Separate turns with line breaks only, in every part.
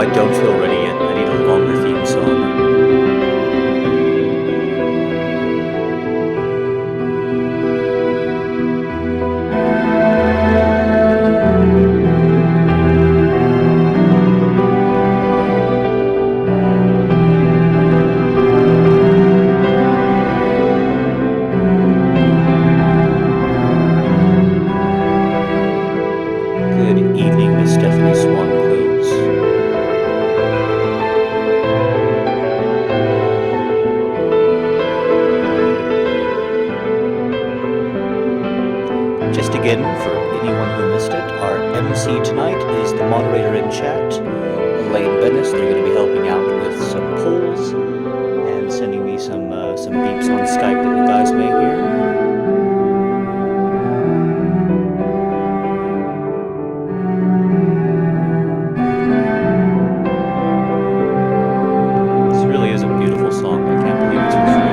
I don't feel ready yet. I need a longer theme song. Good evening, Miss Stephanie Swan Quills. Just again, for anyone who missed it, our MC tonight is the moderator in chat, Elaine Bennis. They're going to be helping out with some polls and sending me some beeps on Skype that you guys may hear. This really is a beautiful song. I can't believe it's for free.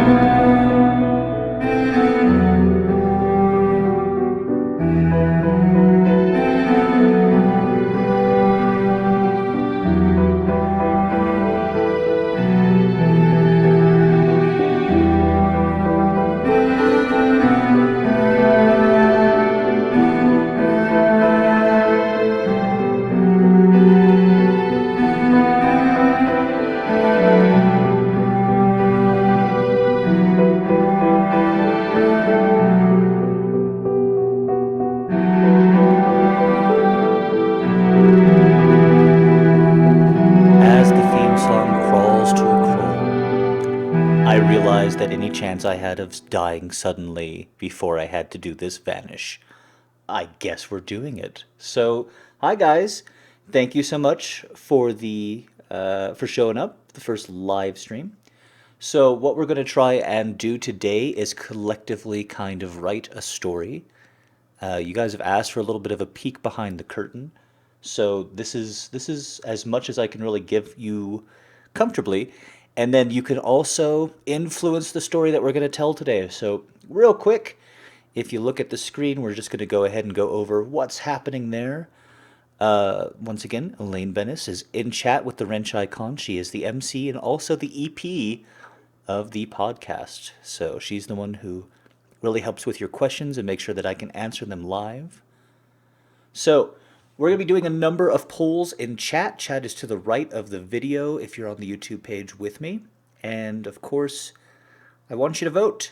As the theme song crawls to a crawl, I realized that any chance I had of dying suddenly before I had to do this vanish. I guess we're doing it. So, hi guys. Thank you so much for for showing up, the first live stream. So, what we're going to try and do today is collectively kind of write a story. You guys have asked for a little bit of a peek behind the curtain. So this is as much as I can really give you comfortably. And then you can also influence the story that we're going to tell today. So real quick, if you look at the screen, we're just going to go ahead and go over what's happening there. Once again, Elaine Bennis is in chat with the wrench icon. She is the MC and also the EP of the podcast. So she's the one who really helps with your questions and make sure that I can answer them live. So we're going to be doing a number of polls in chat. Chat is to the right of the video if you're on the YouTube page with me. And of course, I want you to vote.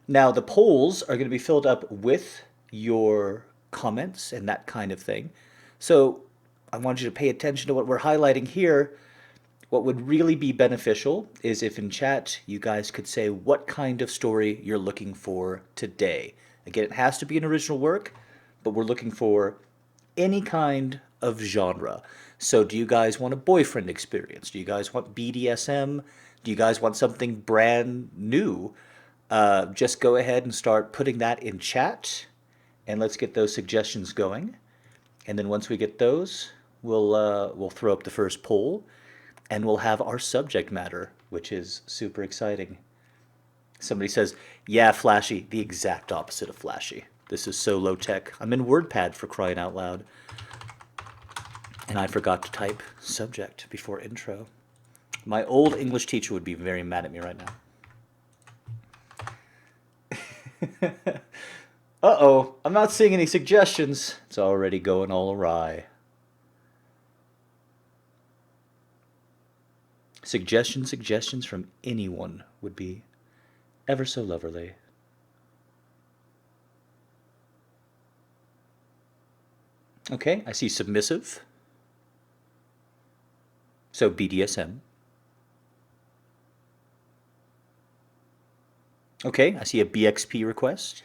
Now, the polls are going to be filled up with your comments and that kind of thing. So I want you to pay attention to what we're highlighting here. What would really be beneficial is if in chat you guys could say what kind of story you're looking for today. Again, it has to be an original work, but we're looking for any kind of genre. So do you guys want a boyfriend experience? Do you guys want BDSM? Do you guys want something brand new? Just go ahead and start putting that in chat, and let's get those suggestions going. And then once we get those, we'll throw up the first poll, and we'll have our subject matter, which is super exciting. Somebody says, yeah, flashy, the exact opposite of flashy. This is so low tech. I'm in WordPad for crying out loud. And I forgot to type subject before intro. My old English teacher would be very mad at me right now. Uh-oh, I'm not seeing any suggestions. It's already going all awry. Suggestions from anyone would be ever so lovely. Okay, I see submissive. So BDSM. Okay, I see a BXP request.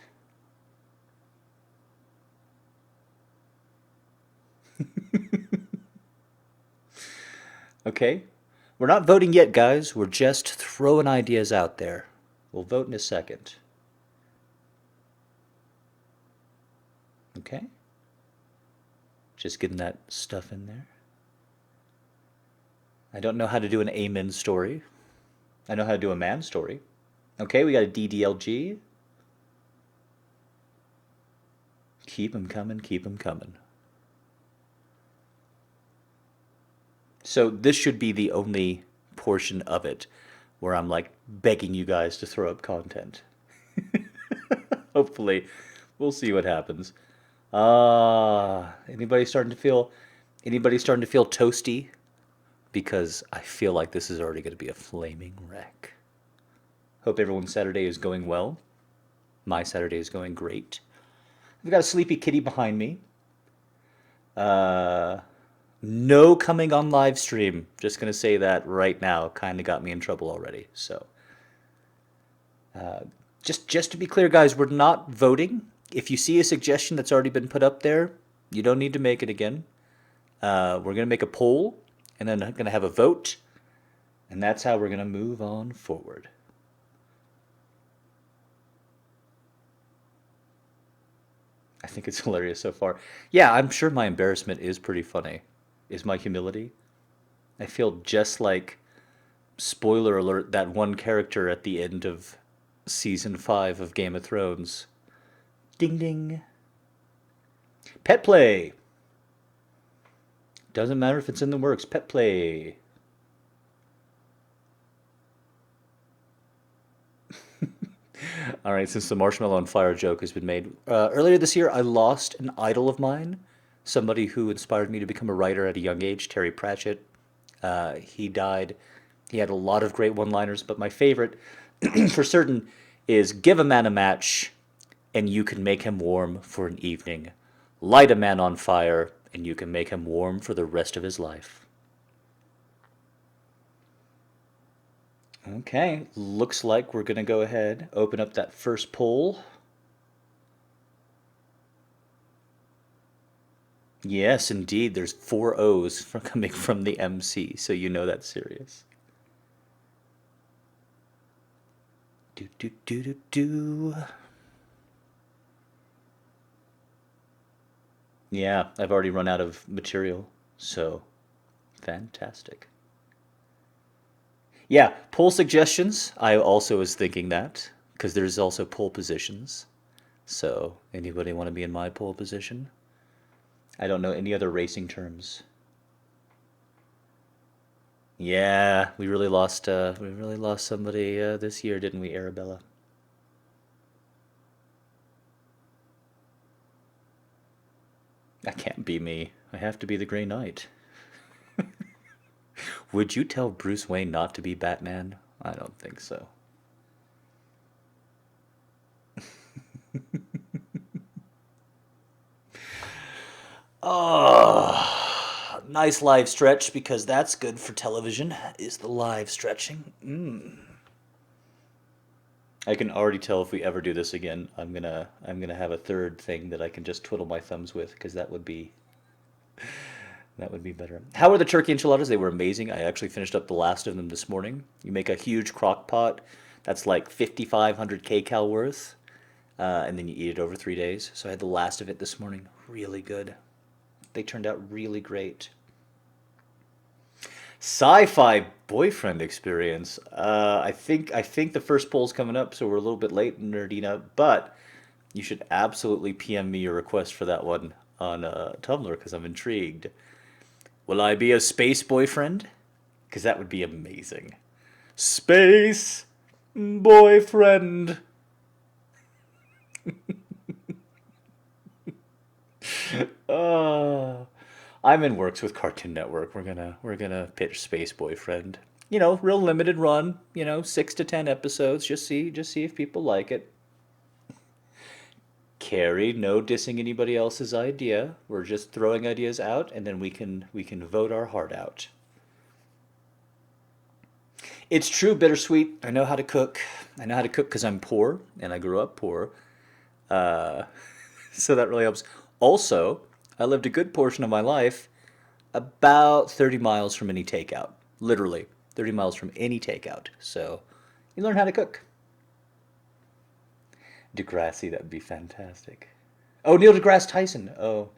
Okay. We're not voting yet, guys. We're just throwing ideas out there. We'll vote in a second. Okay. Just getting that stuff in there. I don't know how to do an amen story. I know how to do a man story. Okay, we got a DDLG. Keep 'em coming, keep 'em coming. So this should be the only portion of it where I'm like begging you guys to throw up content. Hopefully, we'll see what happens. Anybody starting to feel toasty? Because I feel like this is already going to be a flaming wreck. Hope everyone's Saturday is going well. My Saturday is going great. I've got a sleepy kitty behind me. No coming on live stream. Just gonna say that right now. Kind of got me in trouble already. So, just to be clear, guys, we're not voting. If you see a suggestion that's already been put up there, you don't need to make it again. We're gonna make a poll, and then I'm gonna have a vote, and that's how we're gonna move on forward. I think it's hilarious so far. Yeah, I'm sure my embarrassment is pretty funny. Is my humility? I feel just like, spoiler alert, that one character at the end of season 5 of Game of Thrones. Ding ding. Pet play. Doesn't matter if it's in the works. Pet play. All right, since the marshmallow on fire joke has been made. Earlier this year, I lost an idol of mine, somebody who inspired me to become a writer at a young age, Terry Pratchett. He died. He had a lot of great one-liners, but my favorite, for certain, is give a man a match, and you can make him warm for an evening. Light a man on fire, and you can make him warm for the rest of his life. Okay, looks like we're going to go ahead, open up that first poll. Yes, indeed, there's 4 O's coming from the MC, so you know that's serious. Do, do, do, do, do. Yeah, I've already run out of material, so fantastic. Yeah, poll suggestions. I also was thinking that because there's also poll positions. So, anybody want to be in my poll position? I don't know any other racing terms. Yeah, we really lost somebody this year, didn't we, Arabella? That can't be me. I have to be the Grey Knight. Would you tell Bruce Wayne not to be Batman? I don't think so. Oh, nice live stretch because that's good for television, is the live stretching. I can already tell if we ever do this again, I'm gonna have a third thing that I can just twiddle my thumbs with because that would be better. How were the turkey enchiladas? They were amazing. I actually finished up the last of them this morning. You make a huge crock pot. That's like 5,500 kcal worth. And then you eat it over 3 days. So I had the last of it this morning. Really good. They turned out really great. Sci-fi boyfriend experience. I think the first poll's coming up, so we're a little bit late, Nerdina. But you should absolutely PM me your request for that one on Tumblr because I'm intrigued. Will I be a space boyfriend? Because that would be amazing. Space boyfriend. I'm in works with Cartoon Network. We're gonna pitch Space Boyfriend. Real limited run. 6 to 10 episodes. Just see if people like it. Carrie, no dissing anybody else's idea. We're just throwing ideas out, and then we can vote our heart out. It's true, bittersweet. I know how to cook. I know how to cook because I'm poor, and I grew up poor. Uh, so that really helps. Also, I lived a good portion of my life about 30 miles from any takeout. Literally, 30 miles from any takeout. So you learn how to cook. Degrassi, that'd be fantastic. Oh, Neil deGrasse Tyson. Oh.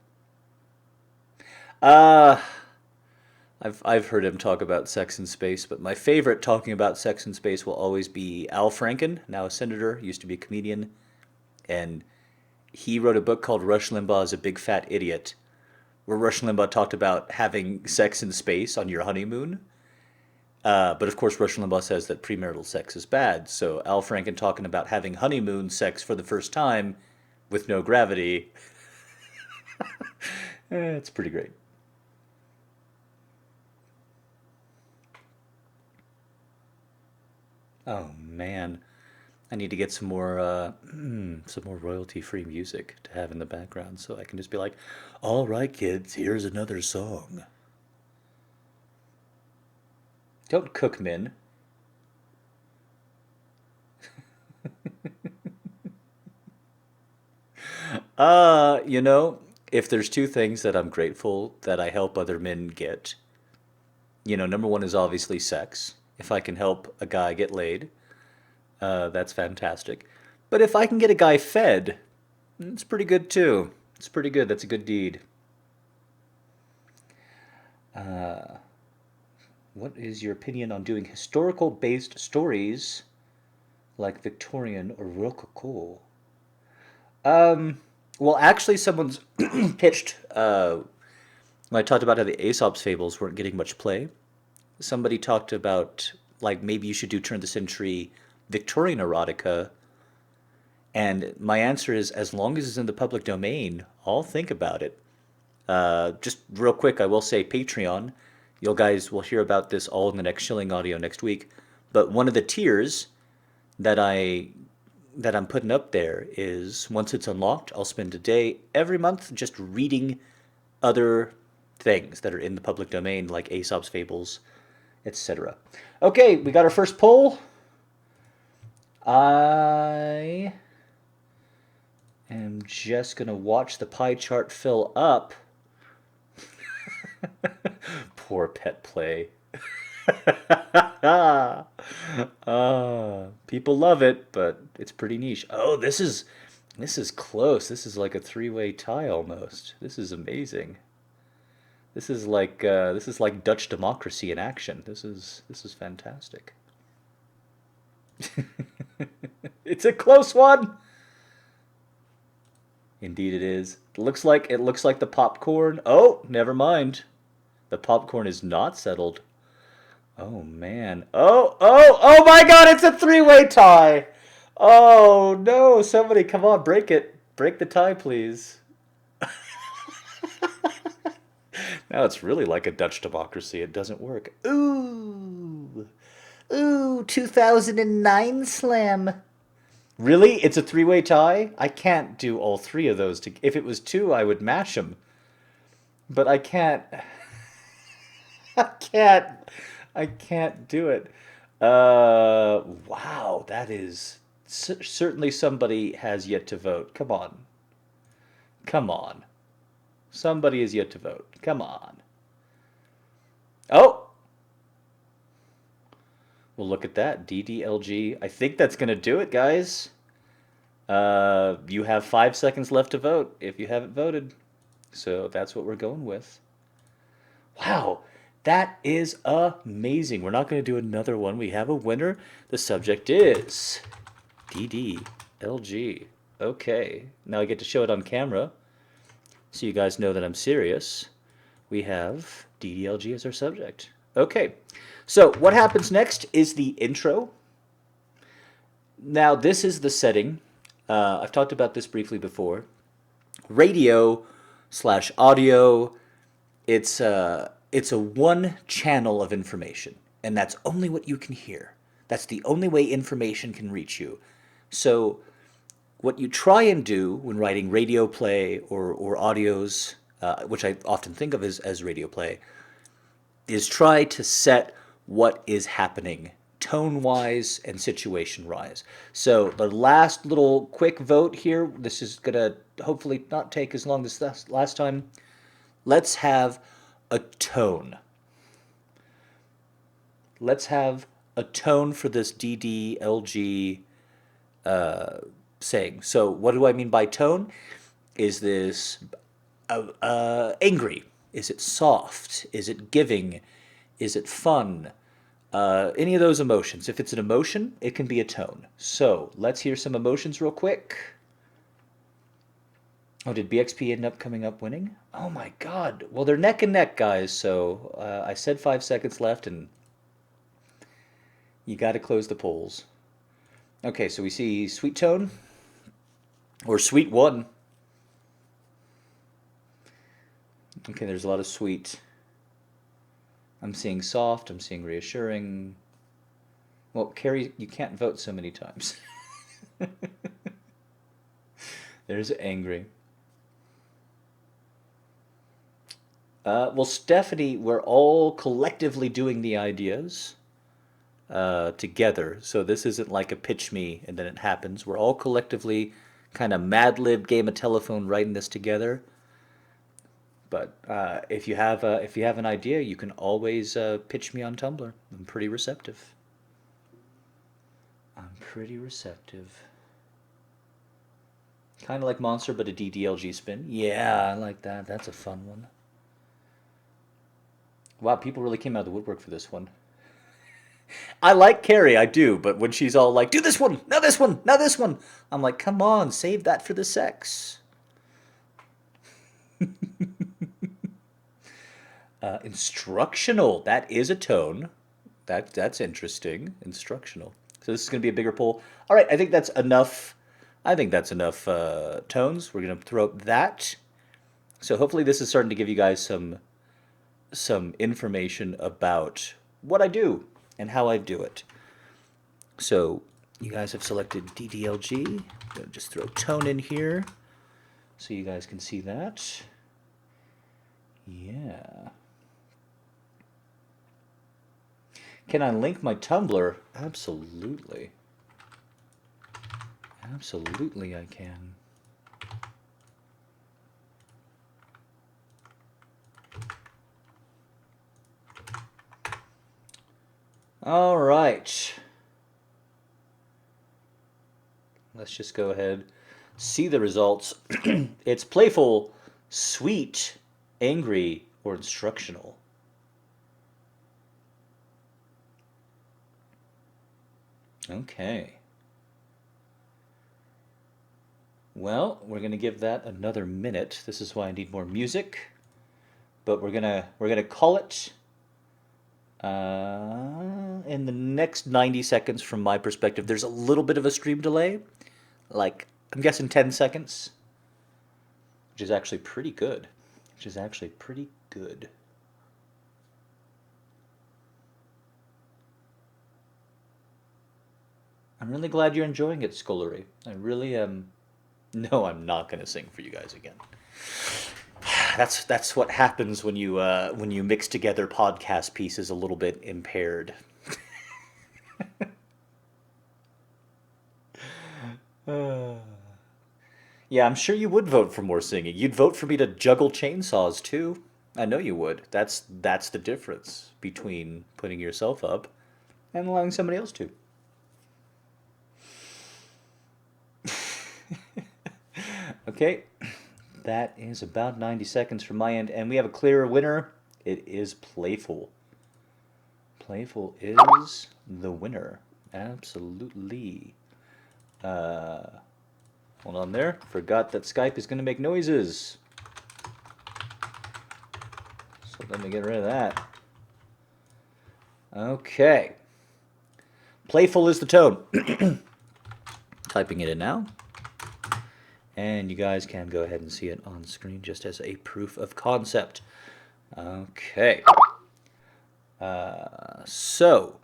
Uh, I've heard him talk about sex and space, but my favorite talking about sex and space will always be Al Franken, now a senator, used to be a comedian, and he wrote a book called Rush Limbaugh is a Big Fat Idiot. where Rush Limbaugh talked about having sex in space on your honeymoon. But of course, Rush Limbaugh says that premarital sex is bad. So Al Franken talking about having honeymoon sex for the first time with no gravity. It's pretty great. Oh man, I need to get some more royalty-free music to have in the background, so I can just be like, "All right, kids, here's another song." Don't cook, Min. You know, if there's two things that I'm grateful that I help other men get, number one is obviously sex. If I can help a guy get laid, that's fantastic. But if I can get a guy fed, it's pretty good too. It's pretty good. That's a good deed. What is your opinion on doing historical based stories like Victorian or Rococo? Well, actually, someone's pitched, when I talked about how the Aesop's fables weren't getting much play, somebody talked about, like, maybe you should do turn the century Victorian erotica. And my answer is, as long as it's in the public domain, I'll think about it. Just real quick, I will say Patreon. You guys will hear about this all in the next Shilling audio next week. But one of the tiers that I'm putting up there is once it's unlocked, I'll spend a day every month just reading other things that are in the public domain, like Aesop's fables, etc. Okay, we got our first poll. I am just gonna watch the pie chart fill up. Poor pet play. People love it, but it's pretty niche. Oh, this is close. This is like a three-way tie almost. This is amazing. This is like Dutch democracy in action. This is fantastic. It's a close one. Indeed it is. It looks like the popcorn. Oh, never mind. The popcorn is not settled. Oh man. Oh my god, it's a three-way tie. Oh no, somebody come on, break it. Break the tie, please. Now it's really like a Dutch democracy. It doesn't work. Ooh. Ooh, 2009 slam. Really? It's a three-way tie? I can't do all three of those. If it was two, I would match them. But I can't. I can't. I can't do it. Wow, that is certainly somebody has yet to vote. Come on. Come on. Somebody is yet to vote. Come on. Oh, well, look at that. DDLG. I think that's going to do it, guys. You have 5 seconds left to vote if you haven't voted. So that's what we're going with. Wow, that is amazing. We're not going to do another one. We have a winner. The subject is DDLG. Okay, now I get to show it on camera so you guys know that I'm serious. We have DDLG as our subject. Okay, so what happens next is the intro. Now, this is the setting. I've talked about this briefly before. Radio slash audio. It's a one channel of information, and that's only what you can hear. That's the only way information can reach you. So what you try and do when writing radio play or audios, which I often think of as radio play, is try to set what is happening tone-wise and situation-wise. So the last little quick vote here, this is going to hopefully not take as long as last time. Let's have a tone. Let's have a tone for this DDLG saying. So what do I mean by tone? Is this angry? Is it soft? Is it giving? Is it fun? Any of those emotions. If it's an emotion, it can be a tone. So let's hear some emotions real quick. Oh, did BXP end up coming up winning? Oh my God. Well, they're neck and neck, guys. So I said 5 seconds left, and you got to close the polls. Okay, so we see Sweet Tone or Sweet One. Okay, there's a lot of sweet. I'm seeing soft. I'm seeing reassuring. Well, Carrie, you can't vote so many times. There's angry. Well, Stephanie, we're all collectively doing the ideas together. So this isn't like a pitch me and then it happens. We're all collectively kind of Mad Lib game of telephone writing this together. But if you have an idea, you can always pitch me on Tumblr. I'm pretty receptive. I'm pretty receptive. Kind of like Monster, but a DDLG spin. Yeah, I like that. That's a fun one. Wow, people really came out of the woodwork for this one. I like Carrie, I do, but when she's all like, do this one, now this one, now this one, I'm like, come on, save that for the sex. Instructional, that is a tone. That's interesting. Instructional. So this is going to be a bigger poll. All right, I think that's enough. I think that's enough tones. We're going to throw up that. So hopefully this is starting to give you guys some information about what I do and how I do it. So you guys have selected DDLG. I'm going to just throw tone in here so you guys can see that. Yeah. Can I link my Tumblr? Absolutely. Absolutely I can. All right. Let's just go ahead, see the results. It's playful, sweet, angry, or instructional. Okay. Well, we're going to give that another minute. This is why I need more music. But we're gonna call it in the next 90 seconds from my perspective. There's a little bit of a stream delay, like I'm guessing 10 seconds, which is actually pretty good. I'm really glad you're enjoying it, Scolary. I really am. No, I'm not going to sing for you guys again. That's what happens when you mix together podcast pieces a little bit impaired. Yeah, I'm sure you would vote for more singing. You'd vote for me to juggle chainsaws too. I know you would. That's the difference between putting yourself up and allowing somebody else to. Okay, that is about 90 seconds from my end, and we have a clear winner. It is Playful. Playful is the winner. Absolutely. Hold on there. Forgot that Skype is going to make noises. So let me get rid of that. Okay. Playful is the tone. Typing it in now. And you guys can go ahead and see it on screen just as a proof of concept. Okay. So,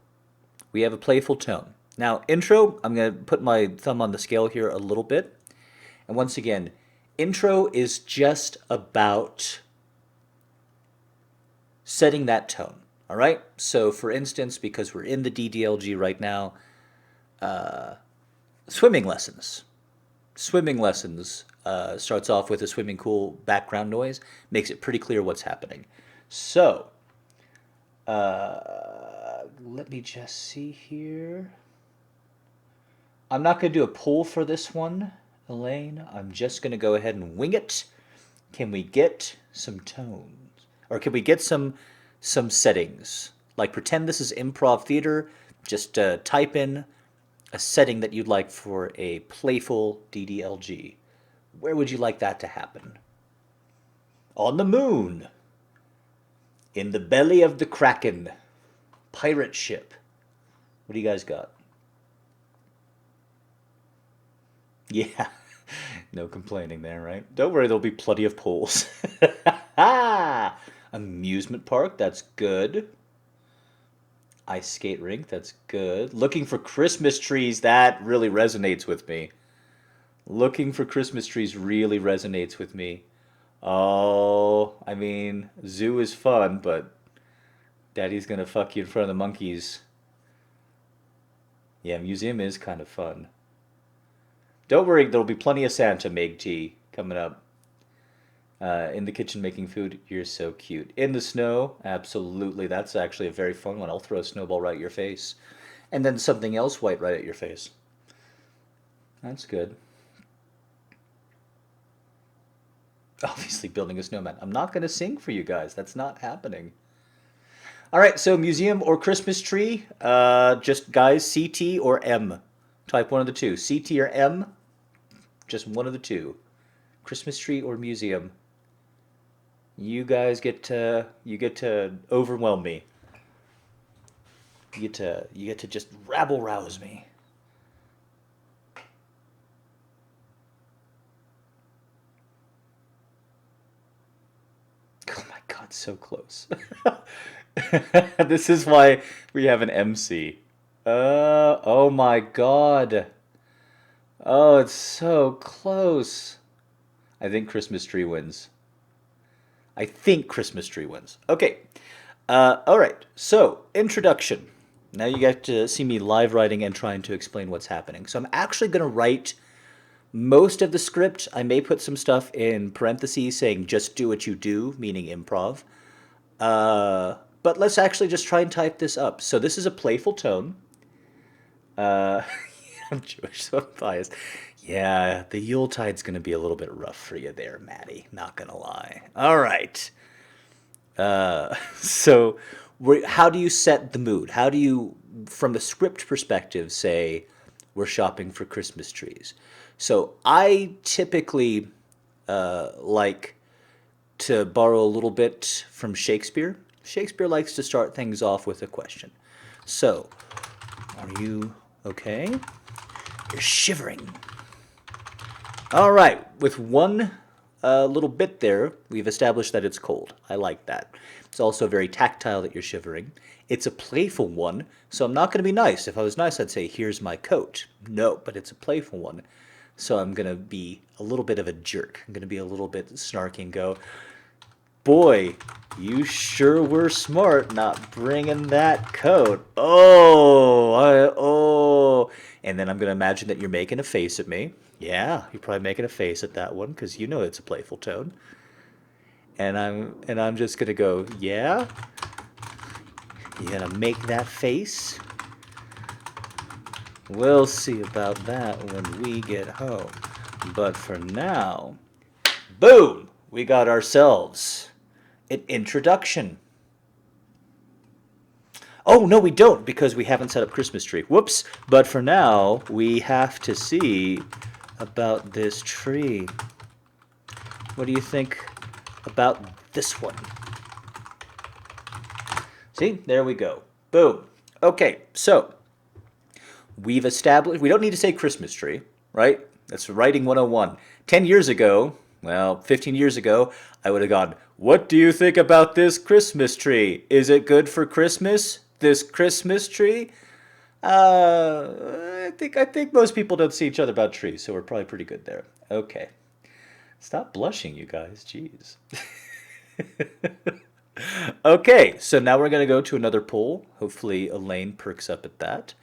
we have a playful tone. Now, intro, I'm going to put my thumb on the scale here a little bit. And once again, intro is just about setting that tone. All right? So, for instance, because we're in the DDLG right now, swimming lessons. Swimming lessons starts off with a swimming pool background noise, makes it pretty clear what's happening. So, let me just see here. I'm not going to do a poll for this one, Elaine. I'm just going to go ahead and wing it. Can we get some tones? Or can we get some settings? Like pretend this is improv theater. Just type in a setting that you'd like for a playful DDLG. Where would you like that to happen? On the moon. In the belly of the Kraken. Pirate ship. What do you guys got? Yeah. No complaining there, right? Don't worry, there'll be plenty of pools. Amusement park, that's good. Ice skate rink, that's good. Looking for Christmas trees, that really resonates with me. Looking for Christmas trees really resonates with me. Oh, I mean, zoo is fun, but daddy's gonna fuck you in front of the monkeys. Yeah, museum is kind of fun. Don't worry, there'll be plenty of Santa, Meg T, coming up. In the kitchen making food, you're so cute. In the snow, absolutely. That's actually a very fun one. I'll throw a snowball right at your face. And then something else white right at your face. That's good. Obviously building a snowman. I'm not going to sing for you guys. That's not happening. All right, so museum or Christmas tree. Just guys, CT or M. Type one of the two. CT or M. Just one of the two. Christmas tree or museum. You guys get to overwhelm me. You get to just rabble rouse me. Oh my God, so close. This is why we have an MC. Oh my God. Oh, it's so close. I think Christmas tree wins. I think Christmas tree wins. Okay. All right. So, introduction. Now you get to see me live writing and trying to explain what's happening. So I'm actually going to write most of the script. I may put some stuff in parentheses saying just do what you do, meaning improv. But let's actually just try and type this up. So this is a playful tone. Uh, I'm Jewish, so I'm biased. Yeah, the Yuletide's going to be a little bit rough for you there, Maddie. Not going to lie. All right. So how do you set the mood? How do you, from a script perspective, say we're shopping for Christmas trees? So I typically like to borrow a little bit from Shakespeare. Shakespeare likes to start things off with a question. So, are you okay? You're shivering. All right, with one little bit there, we've established that it's cold. I like that. It's also very tactile that you're shivering. It's a playful one, so I'm not going to be nice. If I was nice, I'd say, here's my coat. No, but it's a playful one. So I'm going to be a little bit of a jerk. I'm going to be a little bit snarky and go, boy, you sure were smart not bringing that coat. Oh. And then I'm going to imagine that you're making a face at me. Yeah, you're probably making a face at that one because you know it's a playful tone. And I'm just going to go, yeah? You going to make that face? We'll see about that when we get home. But for now, boom, we got ourselves an introduction. Oh, no, we don't, because we haven't set up Christmas tree. Whoops. But for now, we have to see about this tree. What do you think about this one? See, there we go. Boom. Okay, so we've established, we don't need to say Christmas tree, right? That's writing 101. 10 years ago, well, 15 years ago, I would have gone, what do you think about this Christmas tree? Is it good for Christmas? This Christmas tree? I think most people don't see each other about trees, so we're probably pretty good there. Okay. Stop blushing, you guys. Jeez. Okay, so now we're going to go to another poll. Hopefully Elaine perks up at that.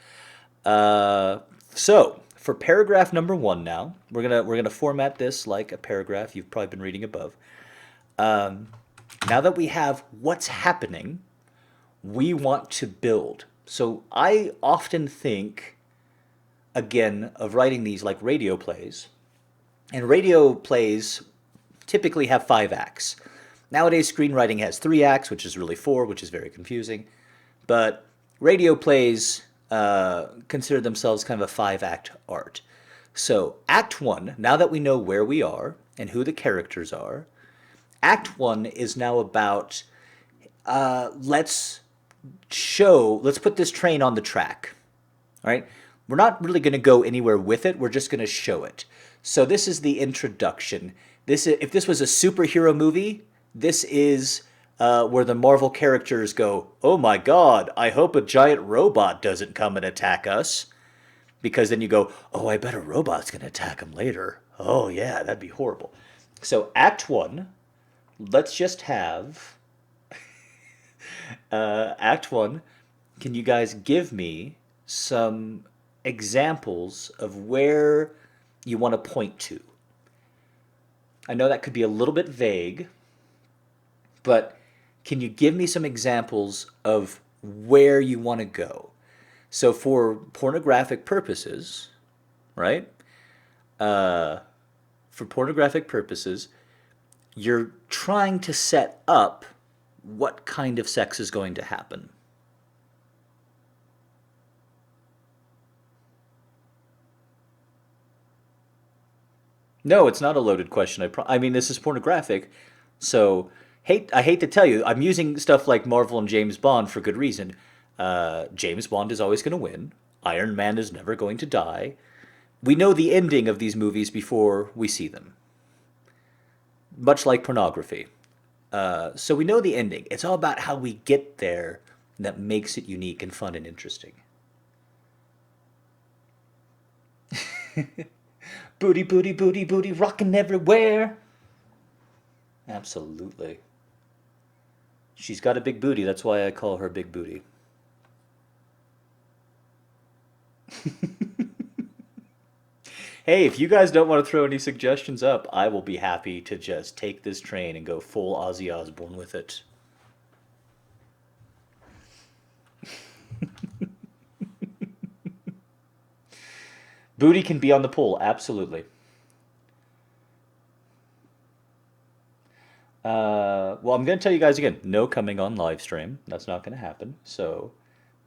So for paragraph number 1 now, we're gonna format this like a paragraph you've probably been reading above. Now that we have what's happening, we want to build. So I often think, again, of writing these like radio plays. And radio plays typically have 5 acts. Nowadays, screenwriting has 3 acts, which is really 4, which is very confusing. But radio plays consider themselves kind of a 5-act art. So, Act 1, now that we know where we are and who the characters are, Act 1 is now about let's put this train on the track. All right? We're not really going to go anywhere with it. We're just going to show it. So this is the introduction. If this was a superhero movie, this is where the Marvel characters go, oh my god, I hope a giant robot doesn't come and attack us. Because then you go, oh, I bet a robot's going to attack him later. Oh yeah, that'd be horrible. So Act 1, let's just have... Act 1, can you guys give me some examples of where you want to point to? I know that could be a little bit vague, but can you give me some examples of where you want to go? So for pornographic purposes, right? For pornographic purposes, you're trying to set up what kind of sex is going to happen. No, it's not a loaded question. I mean, this is pornographic, so I hate to tell you, I'm using stuff like Marvel and James Bond for good reason. James Bond is always going to win. Iron Man is never going to die. We know the ending of these movies before we see them, much like pornography. So we know the ending. It's all about how we get there that makes it unique and fun and interesting. Booty, booty, booty, booty, rocking everywhere. Absolutely. She's got a big booty. That's why I call her Big Booty. Hey, if you guys don't want to throw any suggestions up, I will be happy to just take this train and go full Ozzy Osbourne with it. Booty can be on the poll, absolutely. Well, I'm going to tell you guys again, no coming on live stream. That's not going to happen. So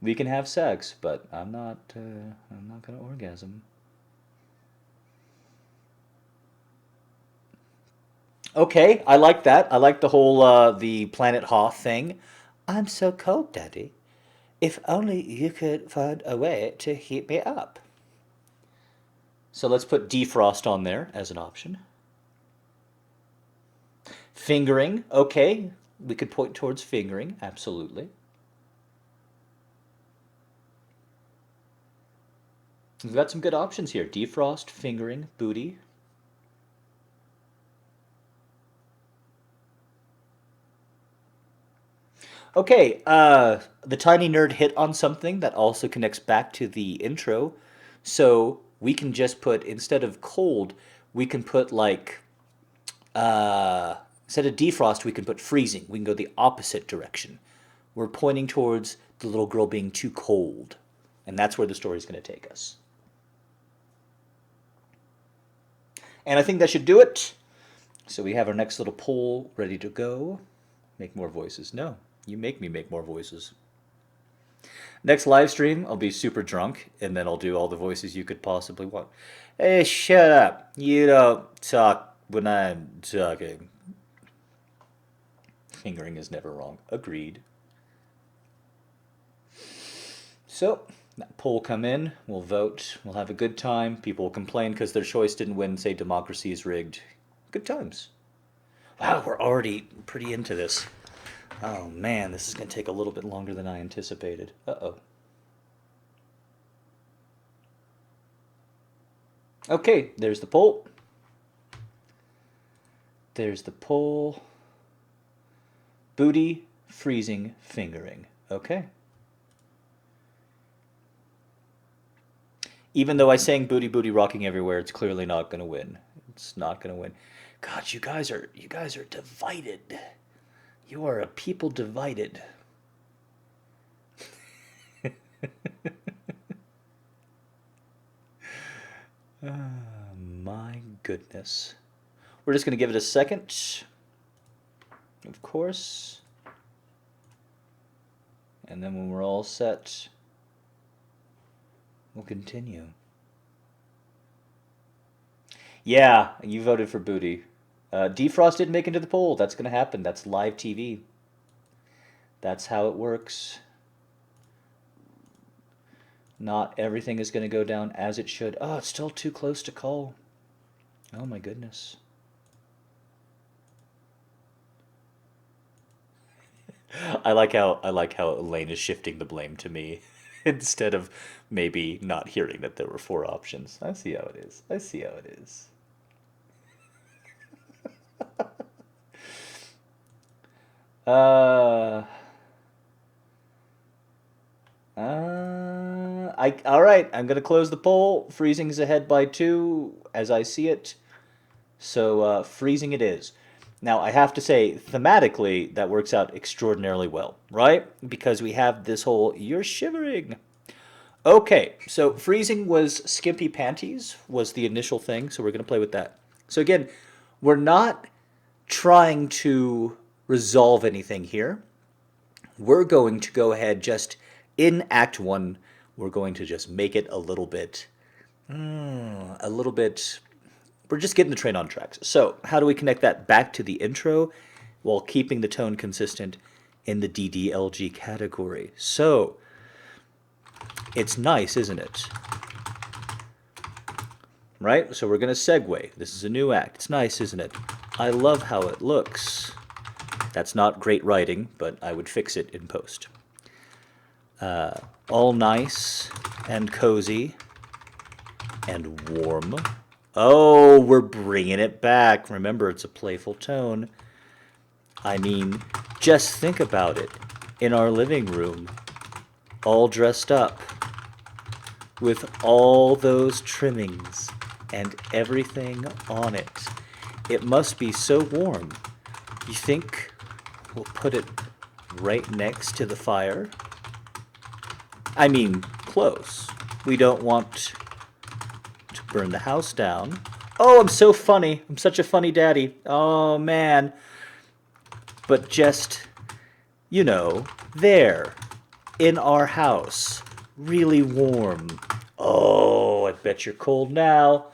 we can have sex, but I'm not going to orgasm. Okay, I like that. I like the whole the Planet Hoth thing. I'm so cold, Daddy. If only you could find a way to heat me up. So let's put defrost on there as an option. Fingering, okay. We could point towards fingering, absolutely. We've got some good options here. Defrost, fingering, booty. Okay, the tiny nerd hit on something that also connects back to the intro. So we can just put, instead of cold, we can put like, instead of defrost, we can put freezing. We can go the opposite direction. We're pointing towards the little girl being too cold. And that's where the story's going to take us. And I think that should do it. So we have our next little poll ready to go. Make more voices. No, you make me make more voices. Next live stream, I'll be super drunk, and then I'll do all the voices you could possibly want. Hey, shut up. You don't talk when I'm talking. Fingering is never wrong. Agreed. So, that poll come in, we'll vote, we'll have a good time. People will complain because their choice didn't win, say democracy is rigged. Good times. Wow, we're already pretty into this. Oh man, this is going to take a little bit longer than I anticipated. Uh-oh. Okay, there's the poll. There's the poll. Booty, freezing, fingering. Okay. Even though I sang booty booty rocking everywhere, it's clearly not going to win. It's not going to win. God, you guys are divided. You are a people divided. My goodness. We're just going to give it a second. Of course. And then when we're all set, we'll continue. Yeah, you voted for booty. Defrost didn't make it into the poll. That's going to happen. That's live TV. That's how it works. Not everything is going to go down as it should. Oh, it's still too close to call. Oh my goodness. I like how Elaine is shifting the blame to me instead of maybe not hearing that there were four options. I see how it is. I see how it is. Uh all right, I'm gonna close the poll. Freezing's ahead by 2 as I see it. So freezing it is. Now I have to say, thematically, that works out extraordinarily well, right? Because we have this whole "you're shivering." Okay, so freezing was skimpy panties was the initial thing, so we're gonna play with that. So again, we're not trying to resolve anything here. We're going to go ahead just in Act 1, we're going to just make it a little bit, we're just getting the train on tracks. So how do we connect that back to the intro while keeping the tone consistent in the DDLG category? So it's nice, isn't it? Right? So we're going to segue. This is a new act. It's nice, isn't it? I love how it looks. That's not great writing, but I would fix it in post. All nice and cozy and warm. Oh, we're bringing it back. Remember, it's a playful tone. I mean, just think about it. In our living room, all dressed up, with all those trimmings and everything on it. It must be so warm. You think we'll put it right next to the fire? I mean, close. We don't want to burn the house down. Oh, I'm so funny. I'm such a funny daddy. Oh, man. But just, there, in our house, really warm. Oh, I bet you're cold now.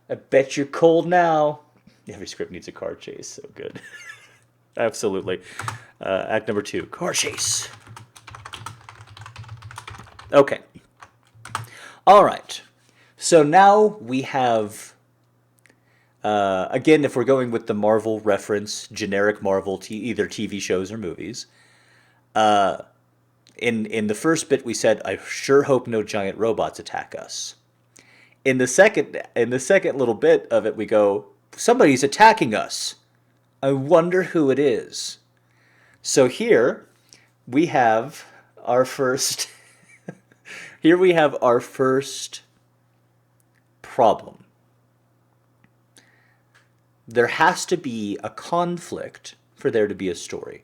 I bet you're cold now. Every script needs a car chase. So good. Absolutely. Act number 2, car chase. Okay. All right. So now we have, again, if we're going with the Marvel reference, generic Marvel, either TV shows or movies, in the first bit we said, I sure hope no giant robots attack us. In the second little bit of it, we go, somebody's attacking us. I wonder who it is. So here we have our first here we have our first problem. There has to be a conflict for there to be a story.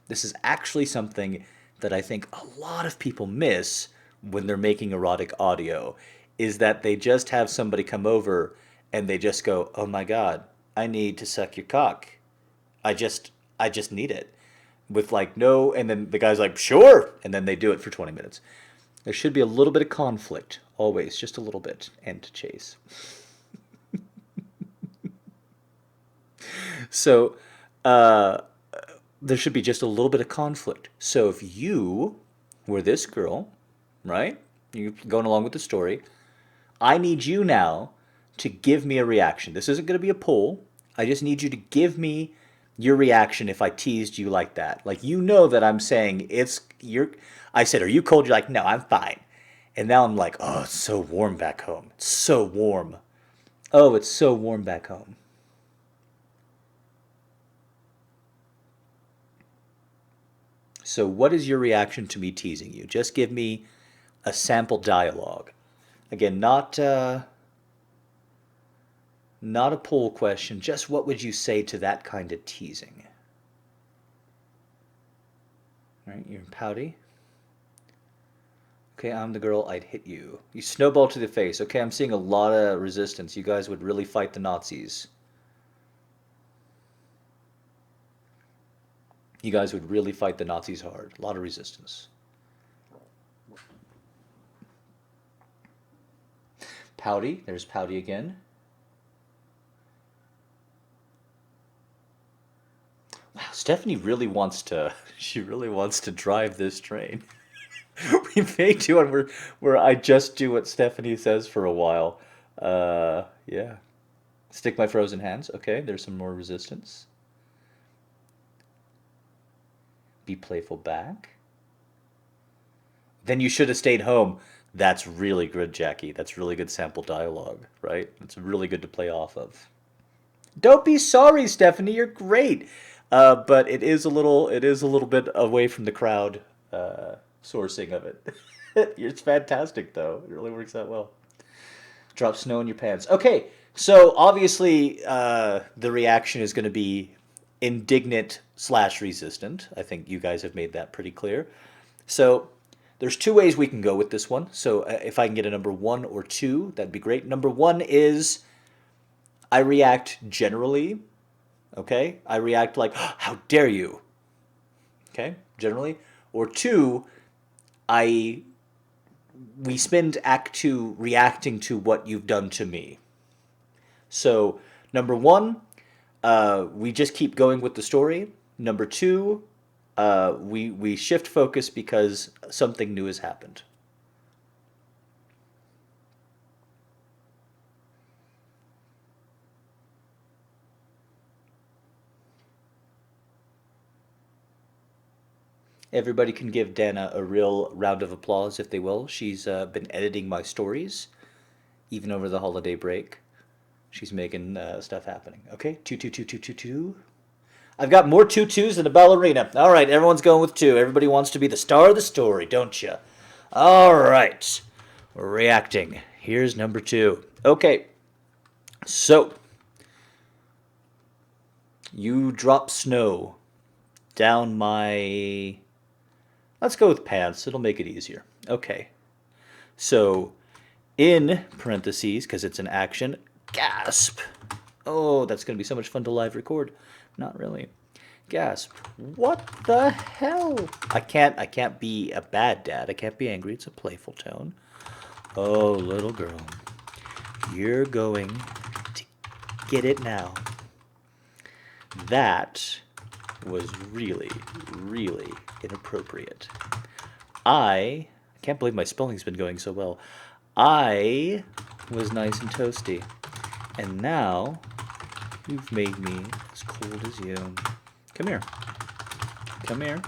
This is actually something that I think a lot of people miss when they're making erotic audio, is that they just have somebody come over and they just go, "Oh my God, I need to suck your cock. I just need it." With like no, and then the guy's like, "Sure," and then they do it for 20 minutes. There should be a little bit of conflict, always, just a little bit, and to chase. So, there should be just a little bit of conflict. So if you were this girl, right? You're going along with the story. I need you now to give me a reaction. This isn't going to be a poll. I just need you to give me your reaction if I teased you like that. Like, that I'm saying I said, "Are you cold?" You're like, "No, I'm fine." And now I'm like, "Oh, it's so warm back home. It's so warm. Oh, it's so warm back home." So what is your reaction to me teasing you? Just give me a sample dialogue. Again, not a poll question, just what would you say to that kind of teasing? All right, you're pouty. Okay, I'm the girl, I'd hit you. You snowball to the face. Okay, I'm seeing a lot of resistance. You guys would really fight the Nazis. You guys would really fight the Nazis hard. A lot of resistance. Pouty, there's pouty again. Stephanie really wants to. She really wants to drive this train. We may do one where I just do what Stephanie says for a while. Yeah. Stick my frozen hands. Okay, there's some more resistance. Be playful back. Then you should have stayed home. That's really good, Jackie. That's really good sample dialogue, right? It's really good to play off of. Don't be sorry, Stephanie. You're great. But it is a little bit away from the crowd sourcing of it. It's fantastic, though. It really works out well. Drop snow in your pants. Okay, so obviously the reaction is going to be indignant slash resistant. I think you guys have made that pretty clear. So there's two ways we can go with this one. So if I can get a number 1 or 2, that'd be great. Number 1 is I react generally. Okay, I react like, how dare you? Okay, generally. Or 2, we spend act 2 reacting to what you've done to me. So number 1, we just keep going with the story. Number 2, we shift focus because something new has happened. Everybody can give Dana a real round of applause if they will. She's been editing my stories, even over the holiday break. She's making stuff happening. Okay, 2, 2, 2, 2, 2, 2. I've got more 2-2s than a ballerina. All right, everyone's going with 2. Everybody wants to be the star of the story, don't you? All right, we're reacting. Here's number 2. Okay, so you drop snow down my... Let's go with pants. It'll make it easier. Okay. So, in parentheses, because it's an action, gasp. Oh, that's going to be so much fun to live record. Not really. Gasp. What the hell? I can't be a bad dad. I can't be angry. It's a playful tone. Oh, little girl. You're going to get it now. That was really, really inappropriate. I can't believe my spelling's been going so well. I was nice and toasty. And now you've made me as cold as you. Come here. Come here.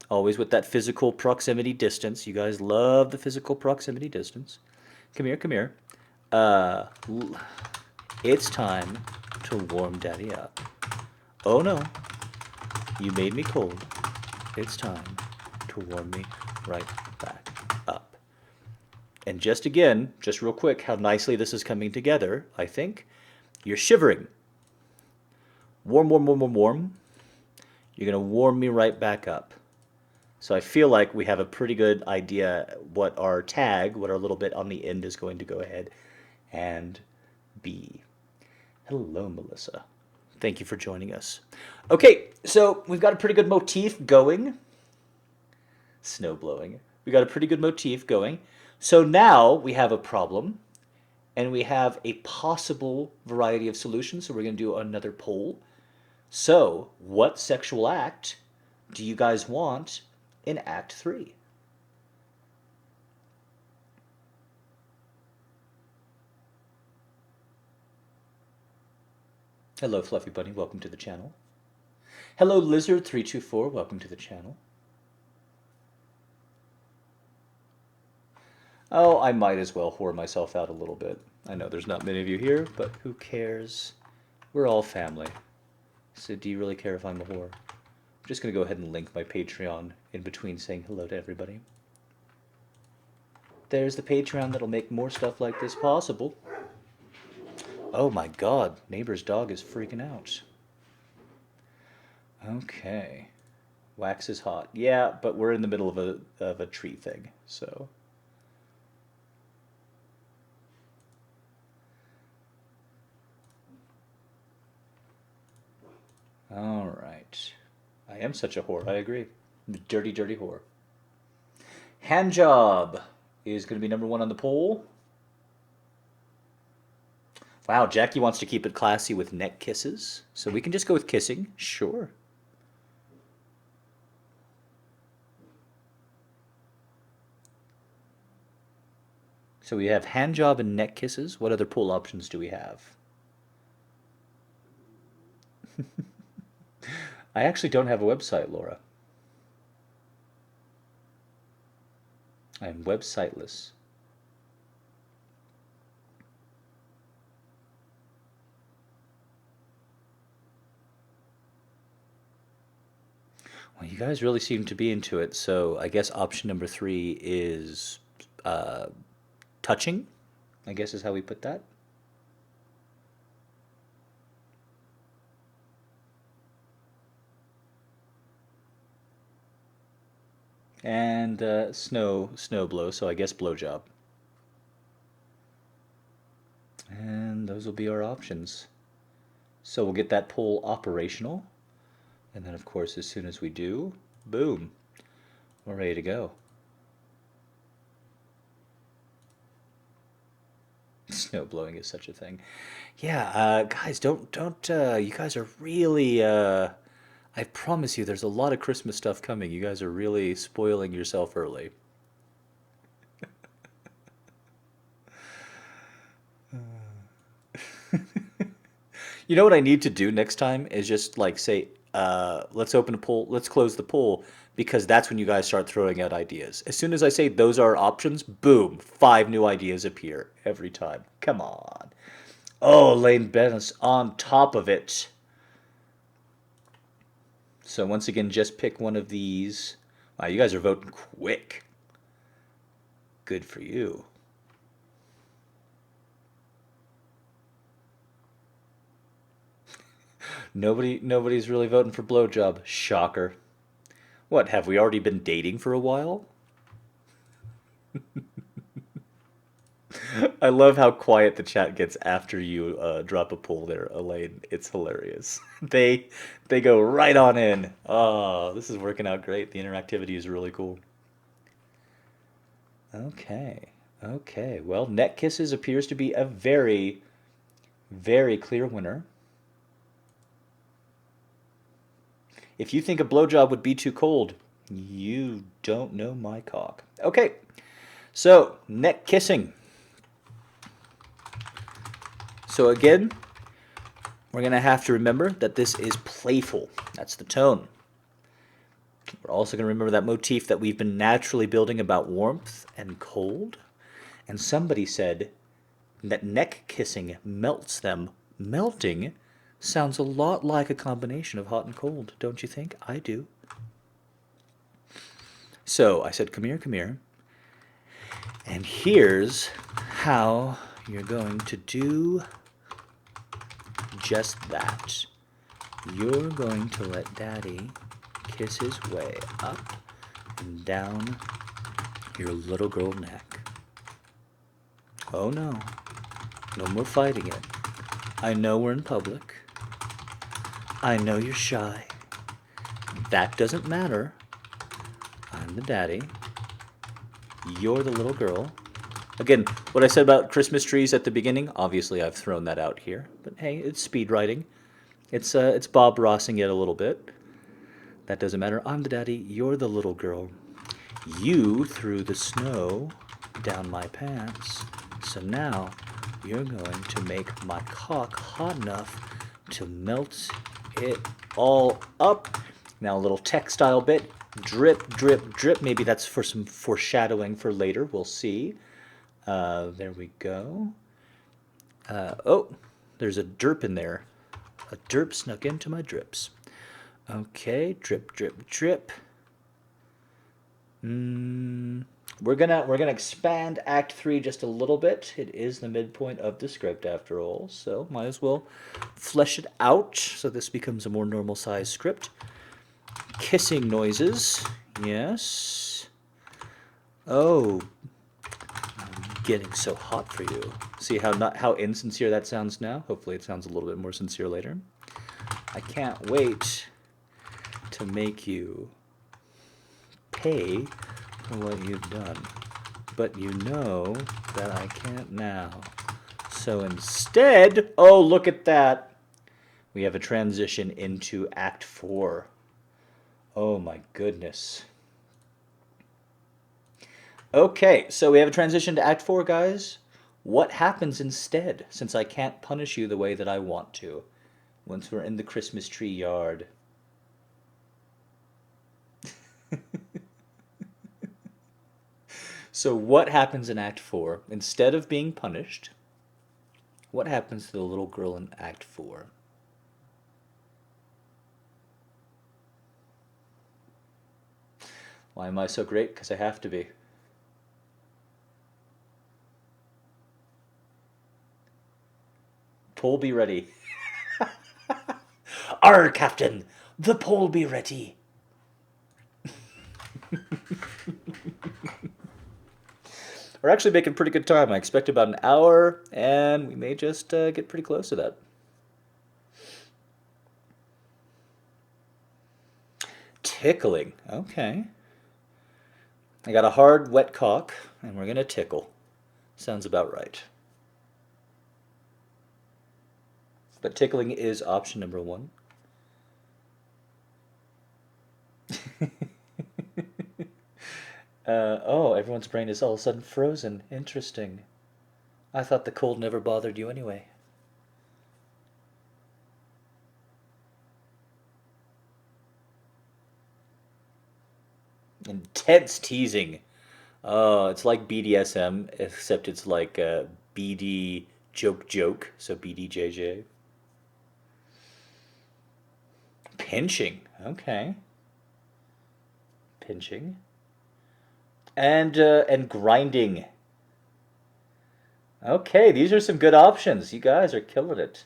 Always with that physical proximity distance. You guys love the physical proximity distance. Come here, come here. It's time to warm Daddy up. Oh no. You made me cold. It's time to warm me right back up. And just again, just real quick, how nicely this is coming together, I think. You're shivering. Warm, warm, warm, warm, warm. You're going to warm me right back up. So I feel like we have a pretty good idea what our tag, what our little bit on the end is going to go ahead and be. Hello, Melissa. Thank you for joining us. Okay, so we've got a pretty good motif going. Snow blowing. We got a pretty good motif going. So now we have a problem, and we have a possible variety of solutions. So we're going to do another poll. So, what sexual act do you guys want in Act 3? Hello, Fluffy Bunny. Welcome to the channel. Hello, Lizard324. Welcome to the channel. Oh, I might as well whore myself out a little bit. I know there's not many of you here, but who cares? We're all family. So do you really care if I'm a whore? I'm just going to go ahead and link my Patreon in between saying hello to everybody. There's the Patreon that'll make more stuff like this possible. Oh my god, neighbor's dog is freaking out. Okay. Wax is hot. Yeah, but we're in the middle of a tree thing, so... Alright. I am such a whore, I agree. Dirty, dirty whore. Handjob is going to be number 1 on the poll. Wow, Jackie wants to keep it classy with neck kisses. So we can just go with kissing. Sure. So we have hand job and neck kisses. What other pull options do we have? I actually don't have a website, Laura. I am websiteless. Well, you guys really seem to be into it, so I guess option number 3 is touching, I guess is how we put that. And snow blow, so I guess blowjob. And those will be our options. So we'll get that poll operational. And then, of course, as soon as we do, boom, we're ready to go. Snow blowing is such a thing. Yeah, guys, don't. You guys are really. I promise you, there's a lot of Christmas stuff coming. You guys are really spoiling yourself early. You know what I need to do next time is just like say, let's open a poll, let's close the poll, because that's when you guys start throwing out ideas. As soon as I say those are options, boom, 5 new ideas appear every time. Come on. Oh, Lane Bennis on top of it. So once again, just pick one of these. Wow, you guys are voting quick. Good for you. Nobody's really voting for blowjob. Shocker. What, have we already been dating for a while? I love how quiet the chat gets after you drop a poll there, Elaine. It's hilarious. They go right on in. Oh, this is working out great. The interactivity is really cool. Okay. Okay. Well, neck kisses appears to be a very, very clear winner. If you think a blowjob would be too cold, you don't know my cock. Okay. So, neck kissing. So again, we're going to have to remember that this is playful. That's the tone. We're also going to remember that motif that we've been naturally building about warmth and cold. And somebody said that neck kissing melts them. Melting sounds a lot like a combination of hot and cold, don't you think? I do. So I said, come here, come here. And here's how you're going to do just that. You're going to let Daddy kiss his way up and down your little girl neck. Oh no, no more fighting it. I know we're in public. I know you're shy. That doesn't matter. I'm the daddy. You're the little girl. Again, what I said about Christmas trees at the beginning, obviously I've thrown that out here. But hey, it's speed writing. It's Bob Rossing it a little bit. That doesn't matter. I'm the daddy. You're the little girl. You threw the snow down my pants. So now you're going to make my cock hot enough to melt it all up. Now a little textile bit. Drip, drip, drip. Maybe that's for some foreshadowing for later. We'll see. There we go. Oh, there's a derp in there. A derp snuck into my drips. Okay, drip, drip, drip. We're gonna expand Act 3 just a little bit. It is the midpoint of the script after all, so might as well flesh it out so this becomes a more normal size script. Kissing noises, yes. Oh, I'm getting so hot for you. See how insincere that sounds now? Hopefully it sounds a little bit more sincere later. I can't wait to make you pay for what you've done. But you know that I can't now. So instead, oh, look at that. We have a transition into Act 4. Oh my goodness. Okay, so we have a transition to Act 4, guys. What happens instead, since I can't punish you the way that I want to, once we're in the Christmas tree yard? So what happens in Act 4? Instead of being punished, what happens to the little girl in Act 4? Why am I so great? Because I have to be. Pole be ready. Arr, Captain! The pole be ready! We're actually making pretty good time. I expect about an hour, and we may just get pretty close to that. Tickling. Okay. I got a hard, wet cock, and we're going to tickle. Sounds about right. But tickling is option number 1. Oh, everyone's brain is all of a sudden frozen. Interesting. I thought the cold never bothered you anyway. Intense teasing. Oh, it's like BDSM, except it's like BD joke, so BDJJ. Pinching. Okay. Pinching. And grinding. Okay, these are some good options. You guys are killing it.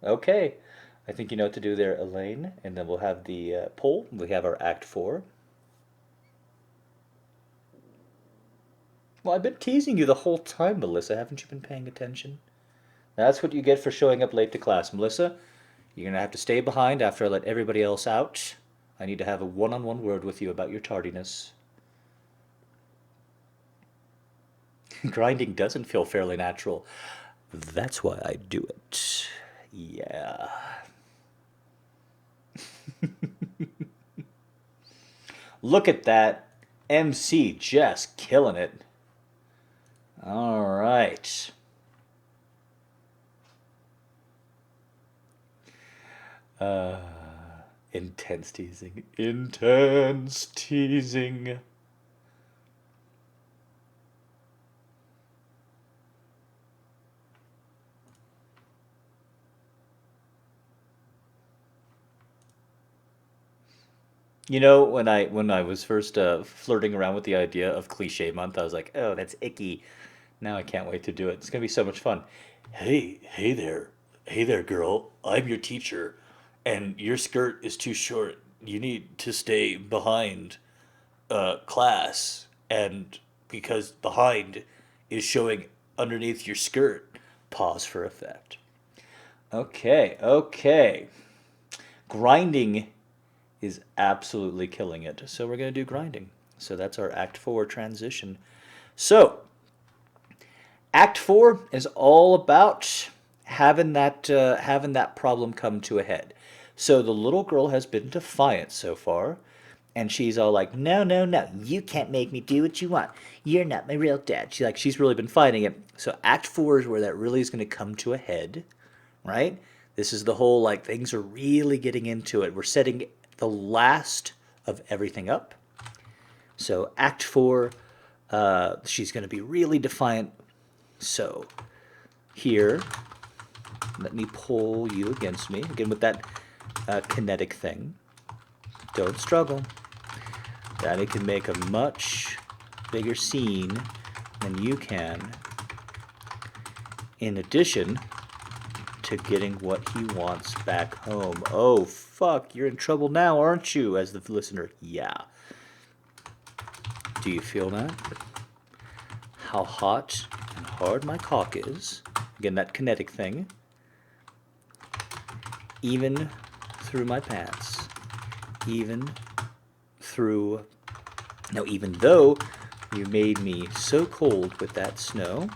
Okay, I think you know what to do there, Elaine. And then we'll have the poll. We have our Act 4. Well, I've been teasing you the whole time, Melissa. Haven't you been paying attention? That's what you get for showing up late to class, Melissa. You're going to have to stay behind after I let everybody else out. I need to have a one-on-one word with you about your tardiness. Grinding doesn't feel fairly natural. That's why I do it. Yeah. Look at that. MC just killing it. All right. Intense teasing. Intense teasing. You know, when I was first flirting around with the idea of cliche month, I was like, "Oh, that's icky." Now I can't wait to do it. It's gonna be so much fun. Hey there, girl. I'm your teacher, and your skirt is too short. You need to stay behind class, and because behind is showing underneath your skirt. Pause for effect. Okay, okay. Grinding is absolutely killing it. So we're going to do grinding. So that's our Act 4 transition. So, Act 4 is all about having that problem come to a head. So the little girl has been defiant so far, and she's all like, "No, no, no, you can't make me do what you want. You're not my real dad." She's really been fighting it. So Act 4 is where that really is going to come to a head, right? This is the whole like things are really getting into it. We're setting the last of everything up. So Act 4, she's going to be really defiant. So here, let me pull you against me again with that kinetic thing. Don't struggle. Daddy can make a much bigger scene than you can. In addition to getting what he wants back home. Oh, fuck, you're in trouble now, aren't you? As the listener, yeah. Do you feel that? How hot and hard my cock is. Again, that kinetic thing. Even through my pants. Even through... Now, even though you made me so cold with that snow...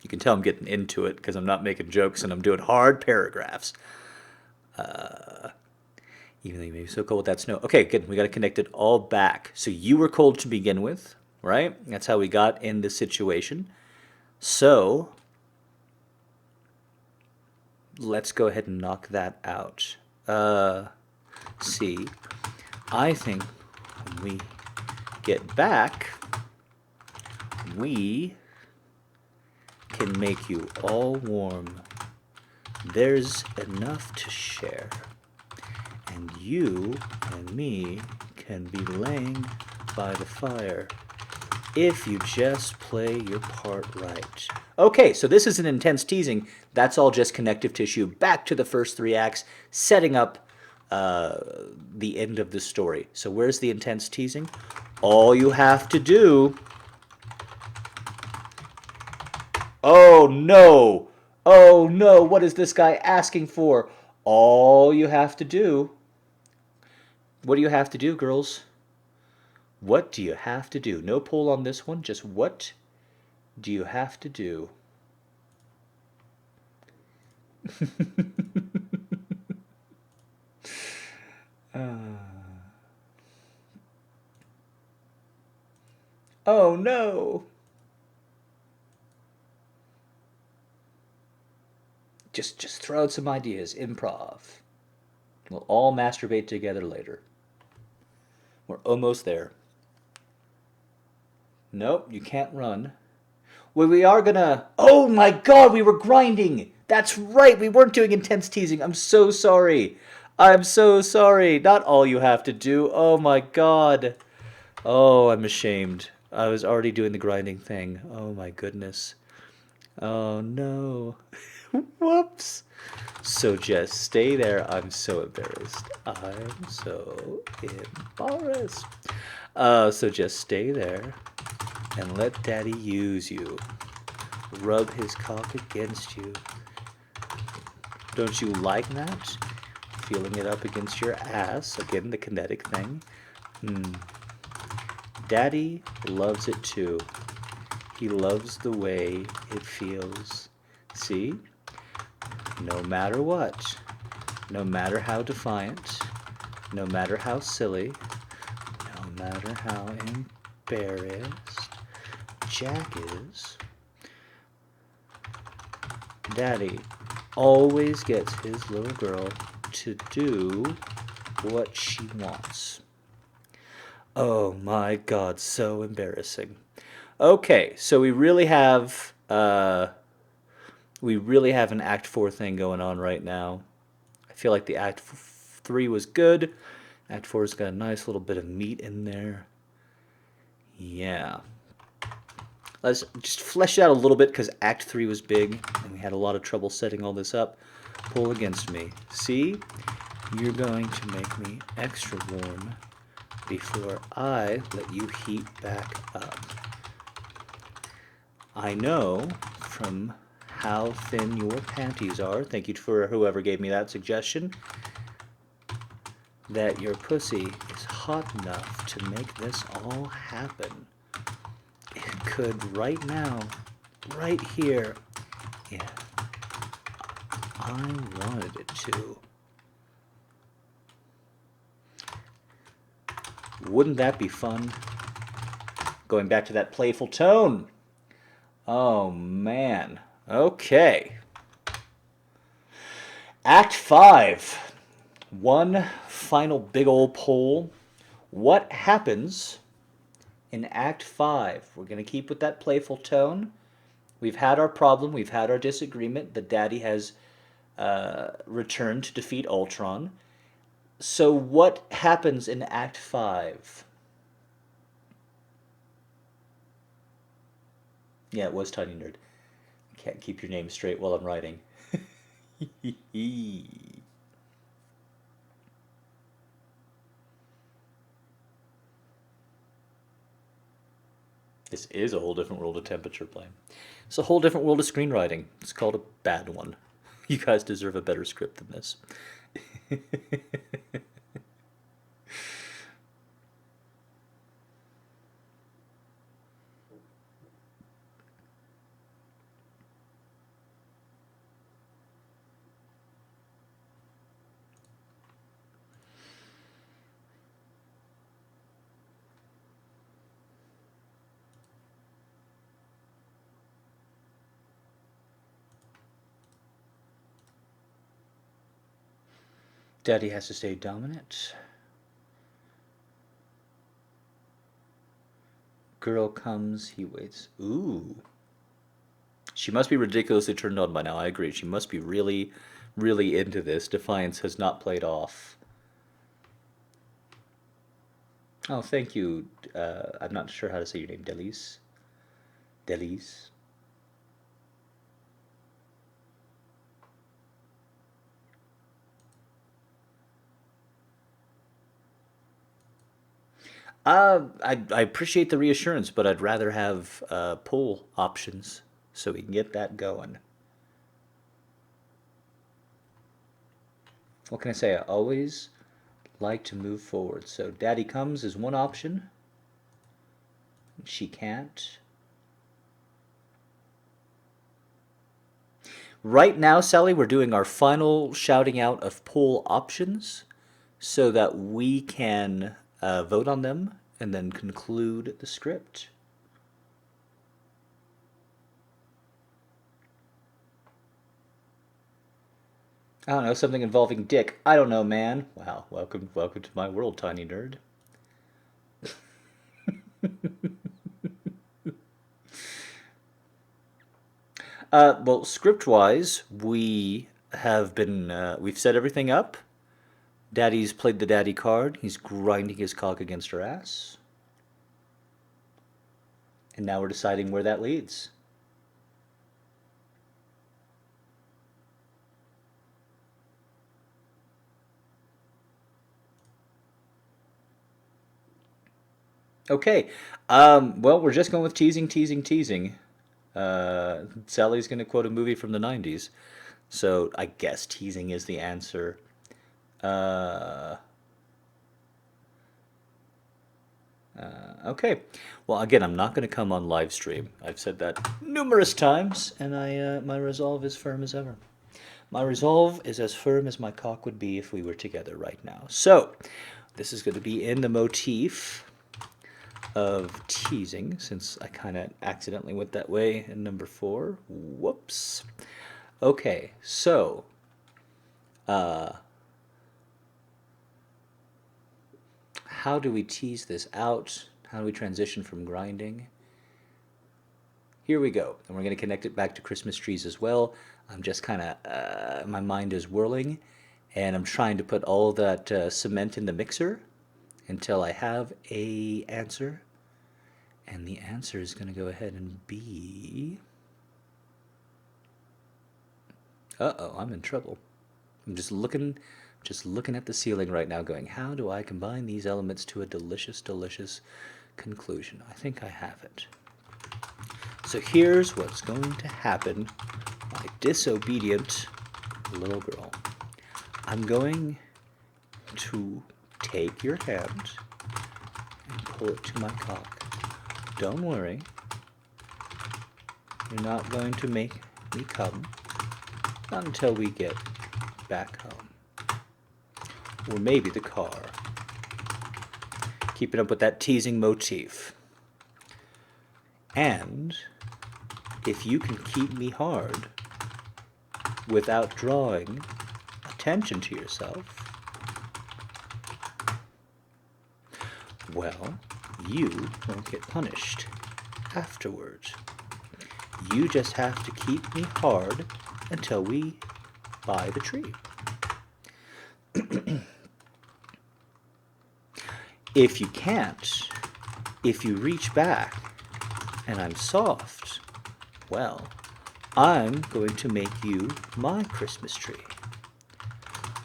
You can tell I'm getting into it because I'm not making jokes and I'm doing hard paragraphs. Even though you may be so cold with that snow. Okay, good. We got to connect it all back. So you were cold to begin with, right? That's how we got in this situation. So let's go ahead and knock that out. See, I think when we get back, we can make you all warm. There's enough to share. And you and me can be laying by the fire if you just play your part right. Okay, so this is an intense teasing. That's all just connective tissue. Back to the first 3 acts, setting up the end of the story. So where's the intense teasing? All you have to do... Oh no! Oh no, what is this guy asking for? All you have to do... What do you have to do, girls? What do you have to do? No poll on this one, just what do you have to do? Oh no! Just throw out some ideas, improv. We'll all masturbate together later. We're almost there. Nope, you can't run. Well, we are gonna... Oh my god, we were grinding! That's right, we weren't doing intense teasing. I'm so sorry. I'm so sorry. Not all you have to do. Oh my god. Oh, I'm ashamed. I was already doing the grinding thing. Oh my goodness. Oh no. Whoops. So just stay there. I'm so embarrassed. I'm so embarrassed. So just stay there and let Daddy use you. Rub his cock against you. Don't you like that? Feeling it up against your ass. Again, the kinetic thing. Daddy loves it too. He loves the way it feels. See? No matter what, no matter how defiant, no matter how silly, no matter how embarrassed Jack is, Daddy always gets his little girl to do what she wants. Oh my god, so embarrassing. Okay, so we really have an Act 4 thing going on right now. I feel like the Act 3 was good. Act 4's got a nice little bit of meat in there. Yeah. Let's just flesh it out a little bit because Act 3 was big and we had a lot of trouble setting all this up. Pull against me. See? You're going to make me extra warm before I let you heat back up. I know from how thin your panties are, thank you for whoever gave me that suggestion, that your pussy is hot enough to make this all happen. It could right now, right here, if I wanted it to. Wouldn't that be fun? Going back to that playful tone. Oh, man. Okay. Act 5. One final big old poll. What happens in Act 5? We're going to keep with that playful tone. We've had our problem. We've had our disagreement. The daddy has returned to defeat Ultron. So what happens in Act 5? Yeah, it was Tiny Nerd. I can't keep your name straight while I'm writing. This is a whole different world of temperature plane. It's a whole different world of screenwriting. It's called a bad one. You guys deserve a better script than this. Daddy has to stay dominant. Girl comes, he waits. Ooh. She must be ridiculously turned on by now. I agree. She must be really, really into this. Defiance has not played off. Oh, thank you. I'm not sure how to say your name. Delis. Delis. I appreciate the reassurance, but I'd rather have pull options so we can get that going. What can I say? I always like to move forward. So Daddy comes is one option. She can't. Right now, Sally, we're doing our final shouting out of poll options so that we can vote on them and then conclude the script. I don't know, something involving dick. I don't know, man. Wow, welcome to my world, tiny nerd. Well, script-wise, we've set everything up. Daddy's played the daddy card. He's grinding his cock against her ass. And now we're deciding where that leads. Okay. Well, we're just going with teasing, teasing, teasing. Sally's going to quote a movie from the 90s. So I guess teasing is the answer. Okay. Well, again, I'm not going to come on live stream. I've said that numerous times, and my resolve is firm as ever. My resolve is as firm as my cock would be if we were together right now. So, this is going to be in the motif of teasing, since I kind of accidentally went that way in number 4. Whoops. Okay, so how do we tease this out? How do we transition from grinding? Here we go. And we're going to connect it back to Christmas trees as well. I'm just kind of, my mind is whirling, and I'm trying to put all that cement in the mixer until I have a answer. And the answer is going to go ahead and be... Uh-oh, I'm in trouble. I'm just looking at the ceiling right now going, how do I combine these elements to a delicious, delicious conclusion? I think I have it. So here's what's going to happen, my disobedient little girl. I'm going to take your hand and pull it to my cock. Don't worry. You're not going to make me come. Not until we get back home. Or maybe the car. Keeping up with that teasing motif. And if you can keep me hard without drawing attention to yourself, well, you won't get punished afterwards. You just have to keep me hard until we buy the tree. If you can't, if you reach back and I'm soft, well, I'm going to make you my Christmas tree.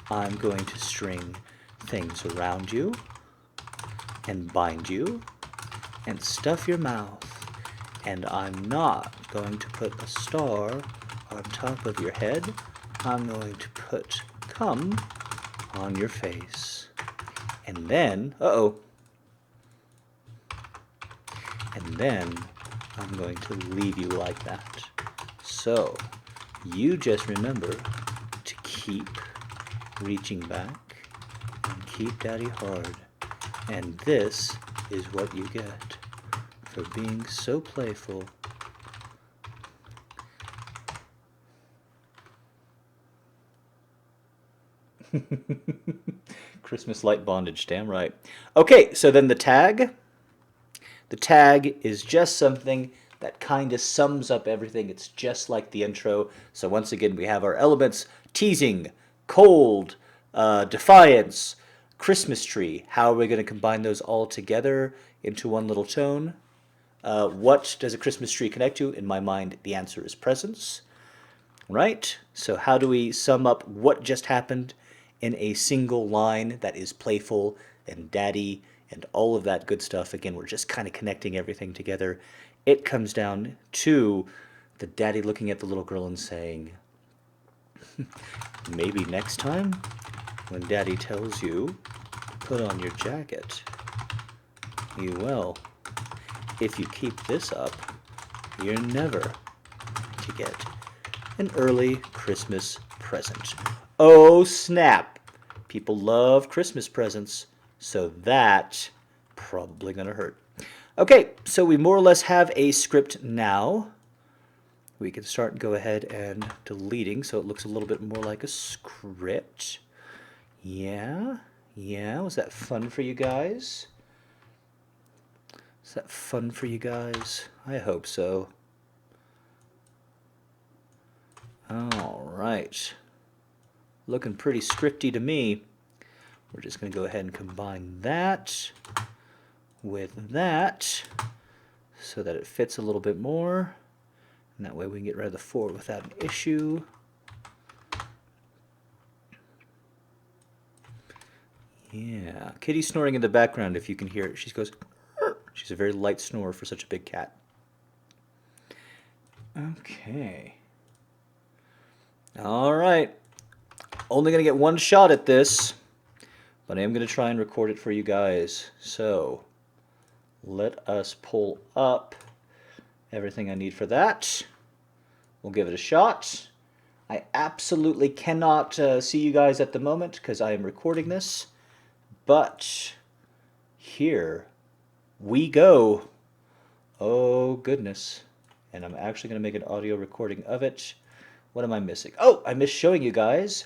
I'm going to string things around you and bind you and stuff your mouth, and I'm not going to put a star on top of your head. I'm going to put cum on your face. And then, and then I'm going to leave you like that. So, you just remember to keep reaching back and keep Daddy hard. And this is what you get for being so playful. Christmas light bondage, damn right. Okay, so then the tag. The tag is just something that kind of sums up everything. It's just like the intro. So once again, we have our elements: teasing, cold, defiance, Christmas tree. How are we going to combine those all together into one little tone? What does a Christmas tree connect to? In my mind, the answer is presents. Right? So how do we sum up what just happened in a single line that is playful and daddy and all of that good stuff? Again, we're just kind of connecting everything together. It comes down to the daddy looking at the little girl and saying, maybe next time when daddy tells you to put on your jacket, you will. If you keep this up, you're never to get an early Christmas present. Oh, snap! People love Christmas presents, so that probably gonna hurt. Okay, so we more or less have a script now. We can start and go ahead and deleting so it looks a little bit more like a script. Yeah, was that fun for you guys? Is that fun for you guys? I hope so. All right. Looking pretty scripty to me. We're just going to go ahead and combine that with that so that it fits a little bit more. And that way we can get rid of the 4 without an issue. Yeah. Kitty's snoring in the background if you can hear it. She goes, "Arr." She's a very light snorer for such a big cat. Okay. All right. Only going to get one shot at this, but I am going to try and record it for you guys. So let us pull up everything I need for that. We'll give it a shot. I absolutely cannot see you guys at the moment because I am recording this, but here we go. Oh, goodness. And I'm actually going to make an audio recording of it. What am I missing? Oh, I missed showing you guys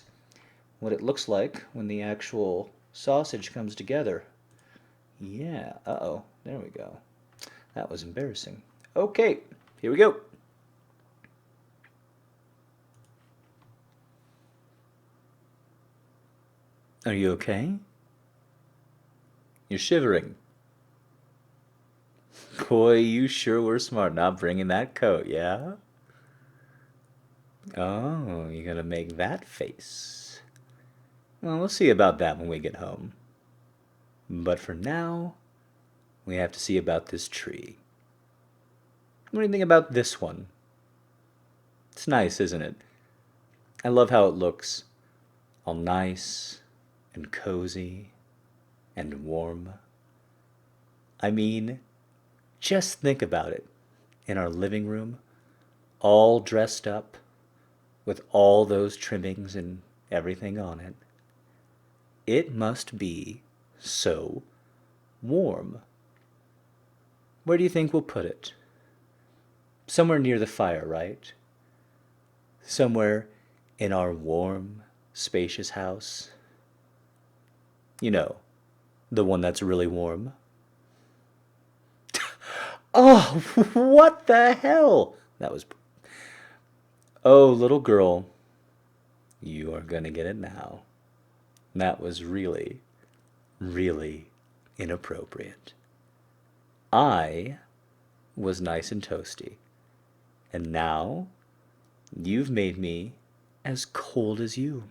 what it looks like when the actual sausage comes together. Yeah, uh-oh, there we go. That was embarrassing. Okay, here we go. Are you okay? You're shivering. Boy, you sure were smart not bringing that coat, yeah? Oh, you're gonna make that face. Well, we'll see about that when we get home. But for now, we have to see about this tree. What do you think about this one? It's nice, isn't it? I love how it looks. All nice and cozy and warm. I mean, just think about it. In our living room, all dressed up, with all those trimmings and everything on it. It must be so warm. Where do you think we'll put it? Somewhere near the fire, right? Somewhere in our warm, spacious house. You know, the one that's really warm. Oh, what the hell? That was... Oh, little girl, you are gonna get it now. That was really, really inappropriate. I was nice and toasty, and now you've made me as cold as you.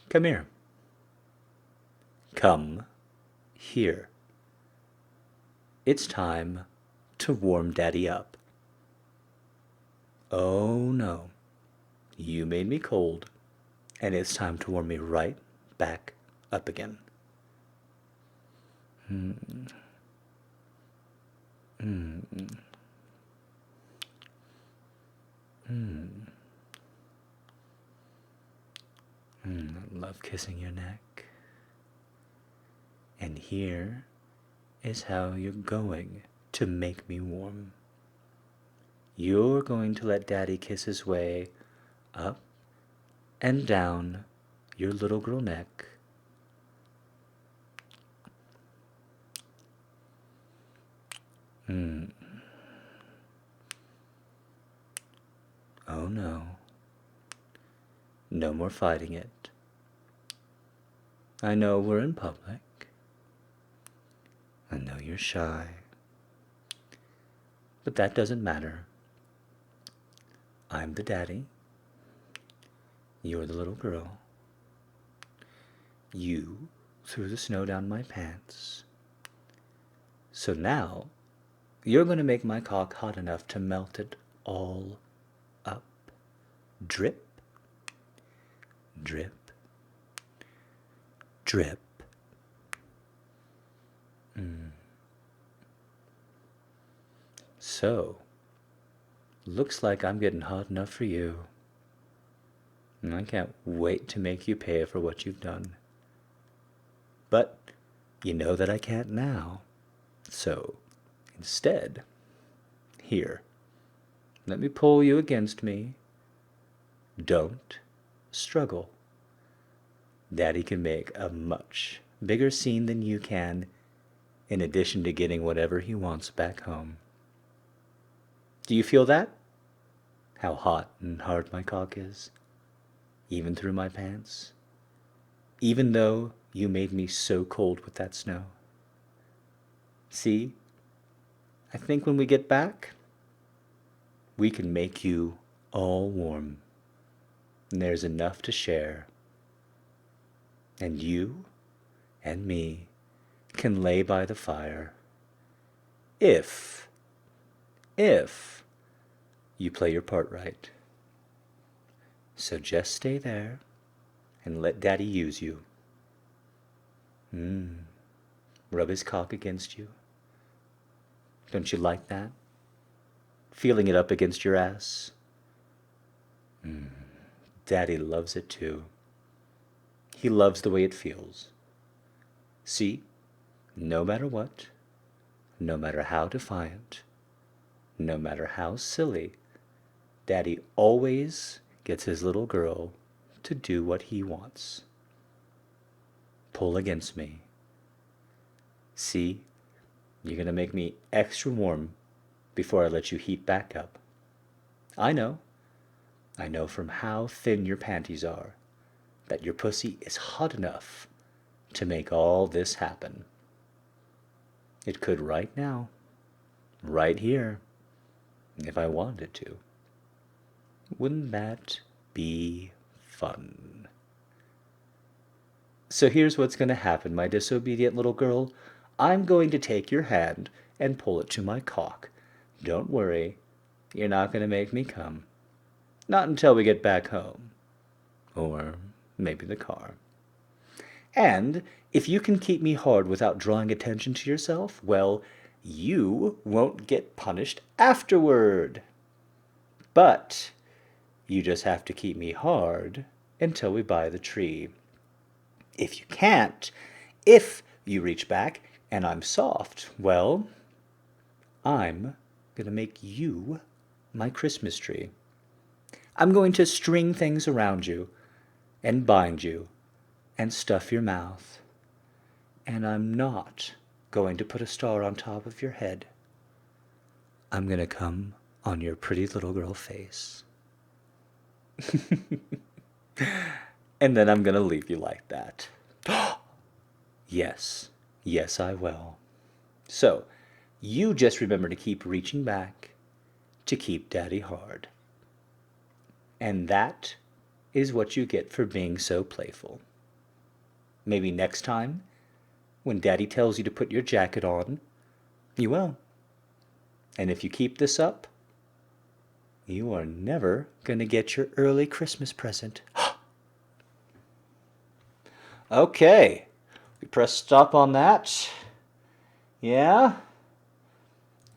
Come here. Come here. It's time to warm Daddy up. Oh no, you made me cold, and it's time to warm me right back up again. I love kissing your neck. And here is how you're going to make me warm. You're going to let Daddy kiss his way up and down your little girl neck. Oh no. No more fighting it. I know we're in public. I know you're shy. But that doesn't matter. I'm the daddy. You're the little girl. You threw the snow down my pants. So now, you're going to make my cock hot enough to melt it all up. Drip, drip, drip. So, looks like I'm getting hot enough for you. And I can't wait to make you pay for what you've done. But you know that I can't now. So, instead, here, let me pull you against me. Don't struggle. Daddy can make a much bigger scene than you can, in addition to getting whatever he wants back home. Do you feel that? How hot and hard my cock is? Even through my pants? Even though you made me so cold with that snow? See? I think when we get back, we can make you all warm. And there's enough to share. And you and me can lay by the fire. If you play your part right. So just stay there and let Daddy use you. Rub his cock against you. Don't you like that? Feeling it up against your ass? Daddy loves it too. He loves the way it feels. See, no matter what, no matter how defiant, no matter how silly, Daddy always gets his little girl to do what he wants. Pull against me. See, you're going to make me extra warm before I let you heat back up. I know from how thin your panties are, that your pussy is hot enough to make all this happen. It could right now, right here, if I wanted it to. Wouldn't that be fun? So here's what's going to happen, my disobedient little girl. I'm going to take your hand and pull it to my cock. Don't worry, you're not going to make me come. Not until we get back home. Or maybe the car. And if you can keep me hard without drawing attention to yourself, well, you won't get punished afterward. But you just have to keep me hard until we buy the tree. If you can't, if you reach back and I'm soft, well, I'm going to make you my Christmas tree. I'm going to string things around you and bind you and stuff your mouth. And I'm not going to put a star on top of your head. I'm going to come on your pretty little girl face. And then I'm going to leave you like that. Yes, I will. So, you just remember to keep reaching back to keep Daddy hard. And that is what you get for being so playful. Maybe next time, when Daddy tells you to put your jacket on, you will. And if you keep this up, you are never going to get your early Christmas present. Okay, we press stop on that. Yeah?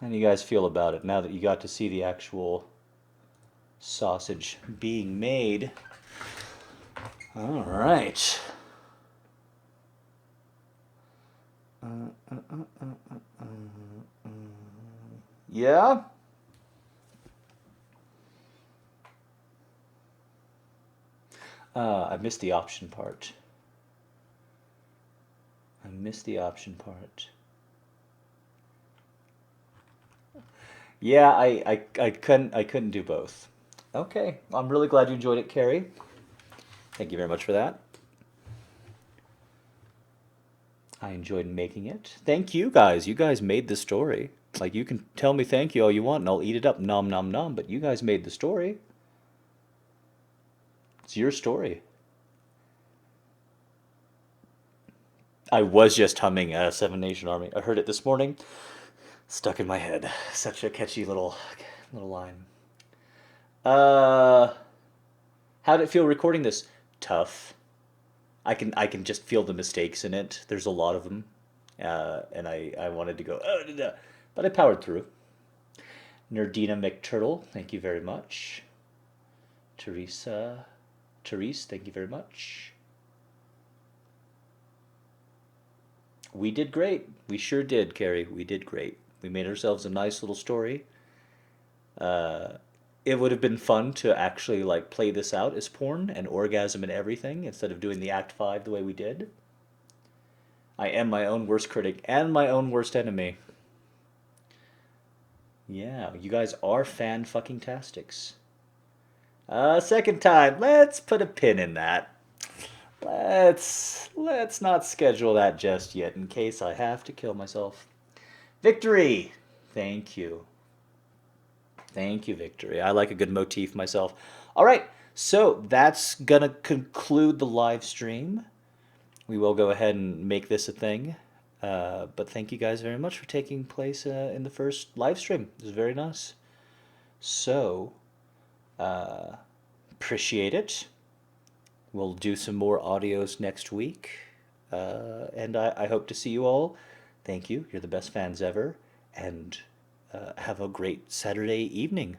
How do you guys feel about it now that you got to see the actual sausage being made? All right. Yeah? I missed the option part. I missed the option part. Yeah, I couldn't do both. Okay, I'm really glad you enjoyed it, Carrie. Thank you very much for that. I enjoyed making it. Thank you guys. You guys made the story. Like, you can tell me thank you all you want and I'll eat it up, nom nom nom, but you guys made the story. It's your story. I was just humming Seven Nation Army. I heard it this morning. Stuck in my head. Such a catchy little line. Uh, how did it feel recording this? Tough. I can just feel the mistakes in it. There's a lot of them, and I wanted to go, but I powered through. Nerdina McTurtle, thank you very much. Therese, thank you very much. We did great. We sure did, Carrie. We did great. We made ourselves a nice little story. Uh, it would have been fun to actually like play this out as porn and orgasm and everything instead of doing the Act 5 the way we did. I am my own worst critic and my own worst enemy. Yeah, you guys are fan fucking tastics. Second time. Let's put a pin in that. Let's not schedule that just yet in case I have to kill myself. Victory. Thank you. Thank you, Victory. I like a good motif myself. All right, so that's gonna conclude the live stream. We will go ahead and make this a thing. But thank you guys very much for taking place in the first live stream. It was very nice. So, uh, appreciate it. We'll do some more audios next week. And I hope to see you all. Thank you. You're the best fans ever. And have a great Saturday evening.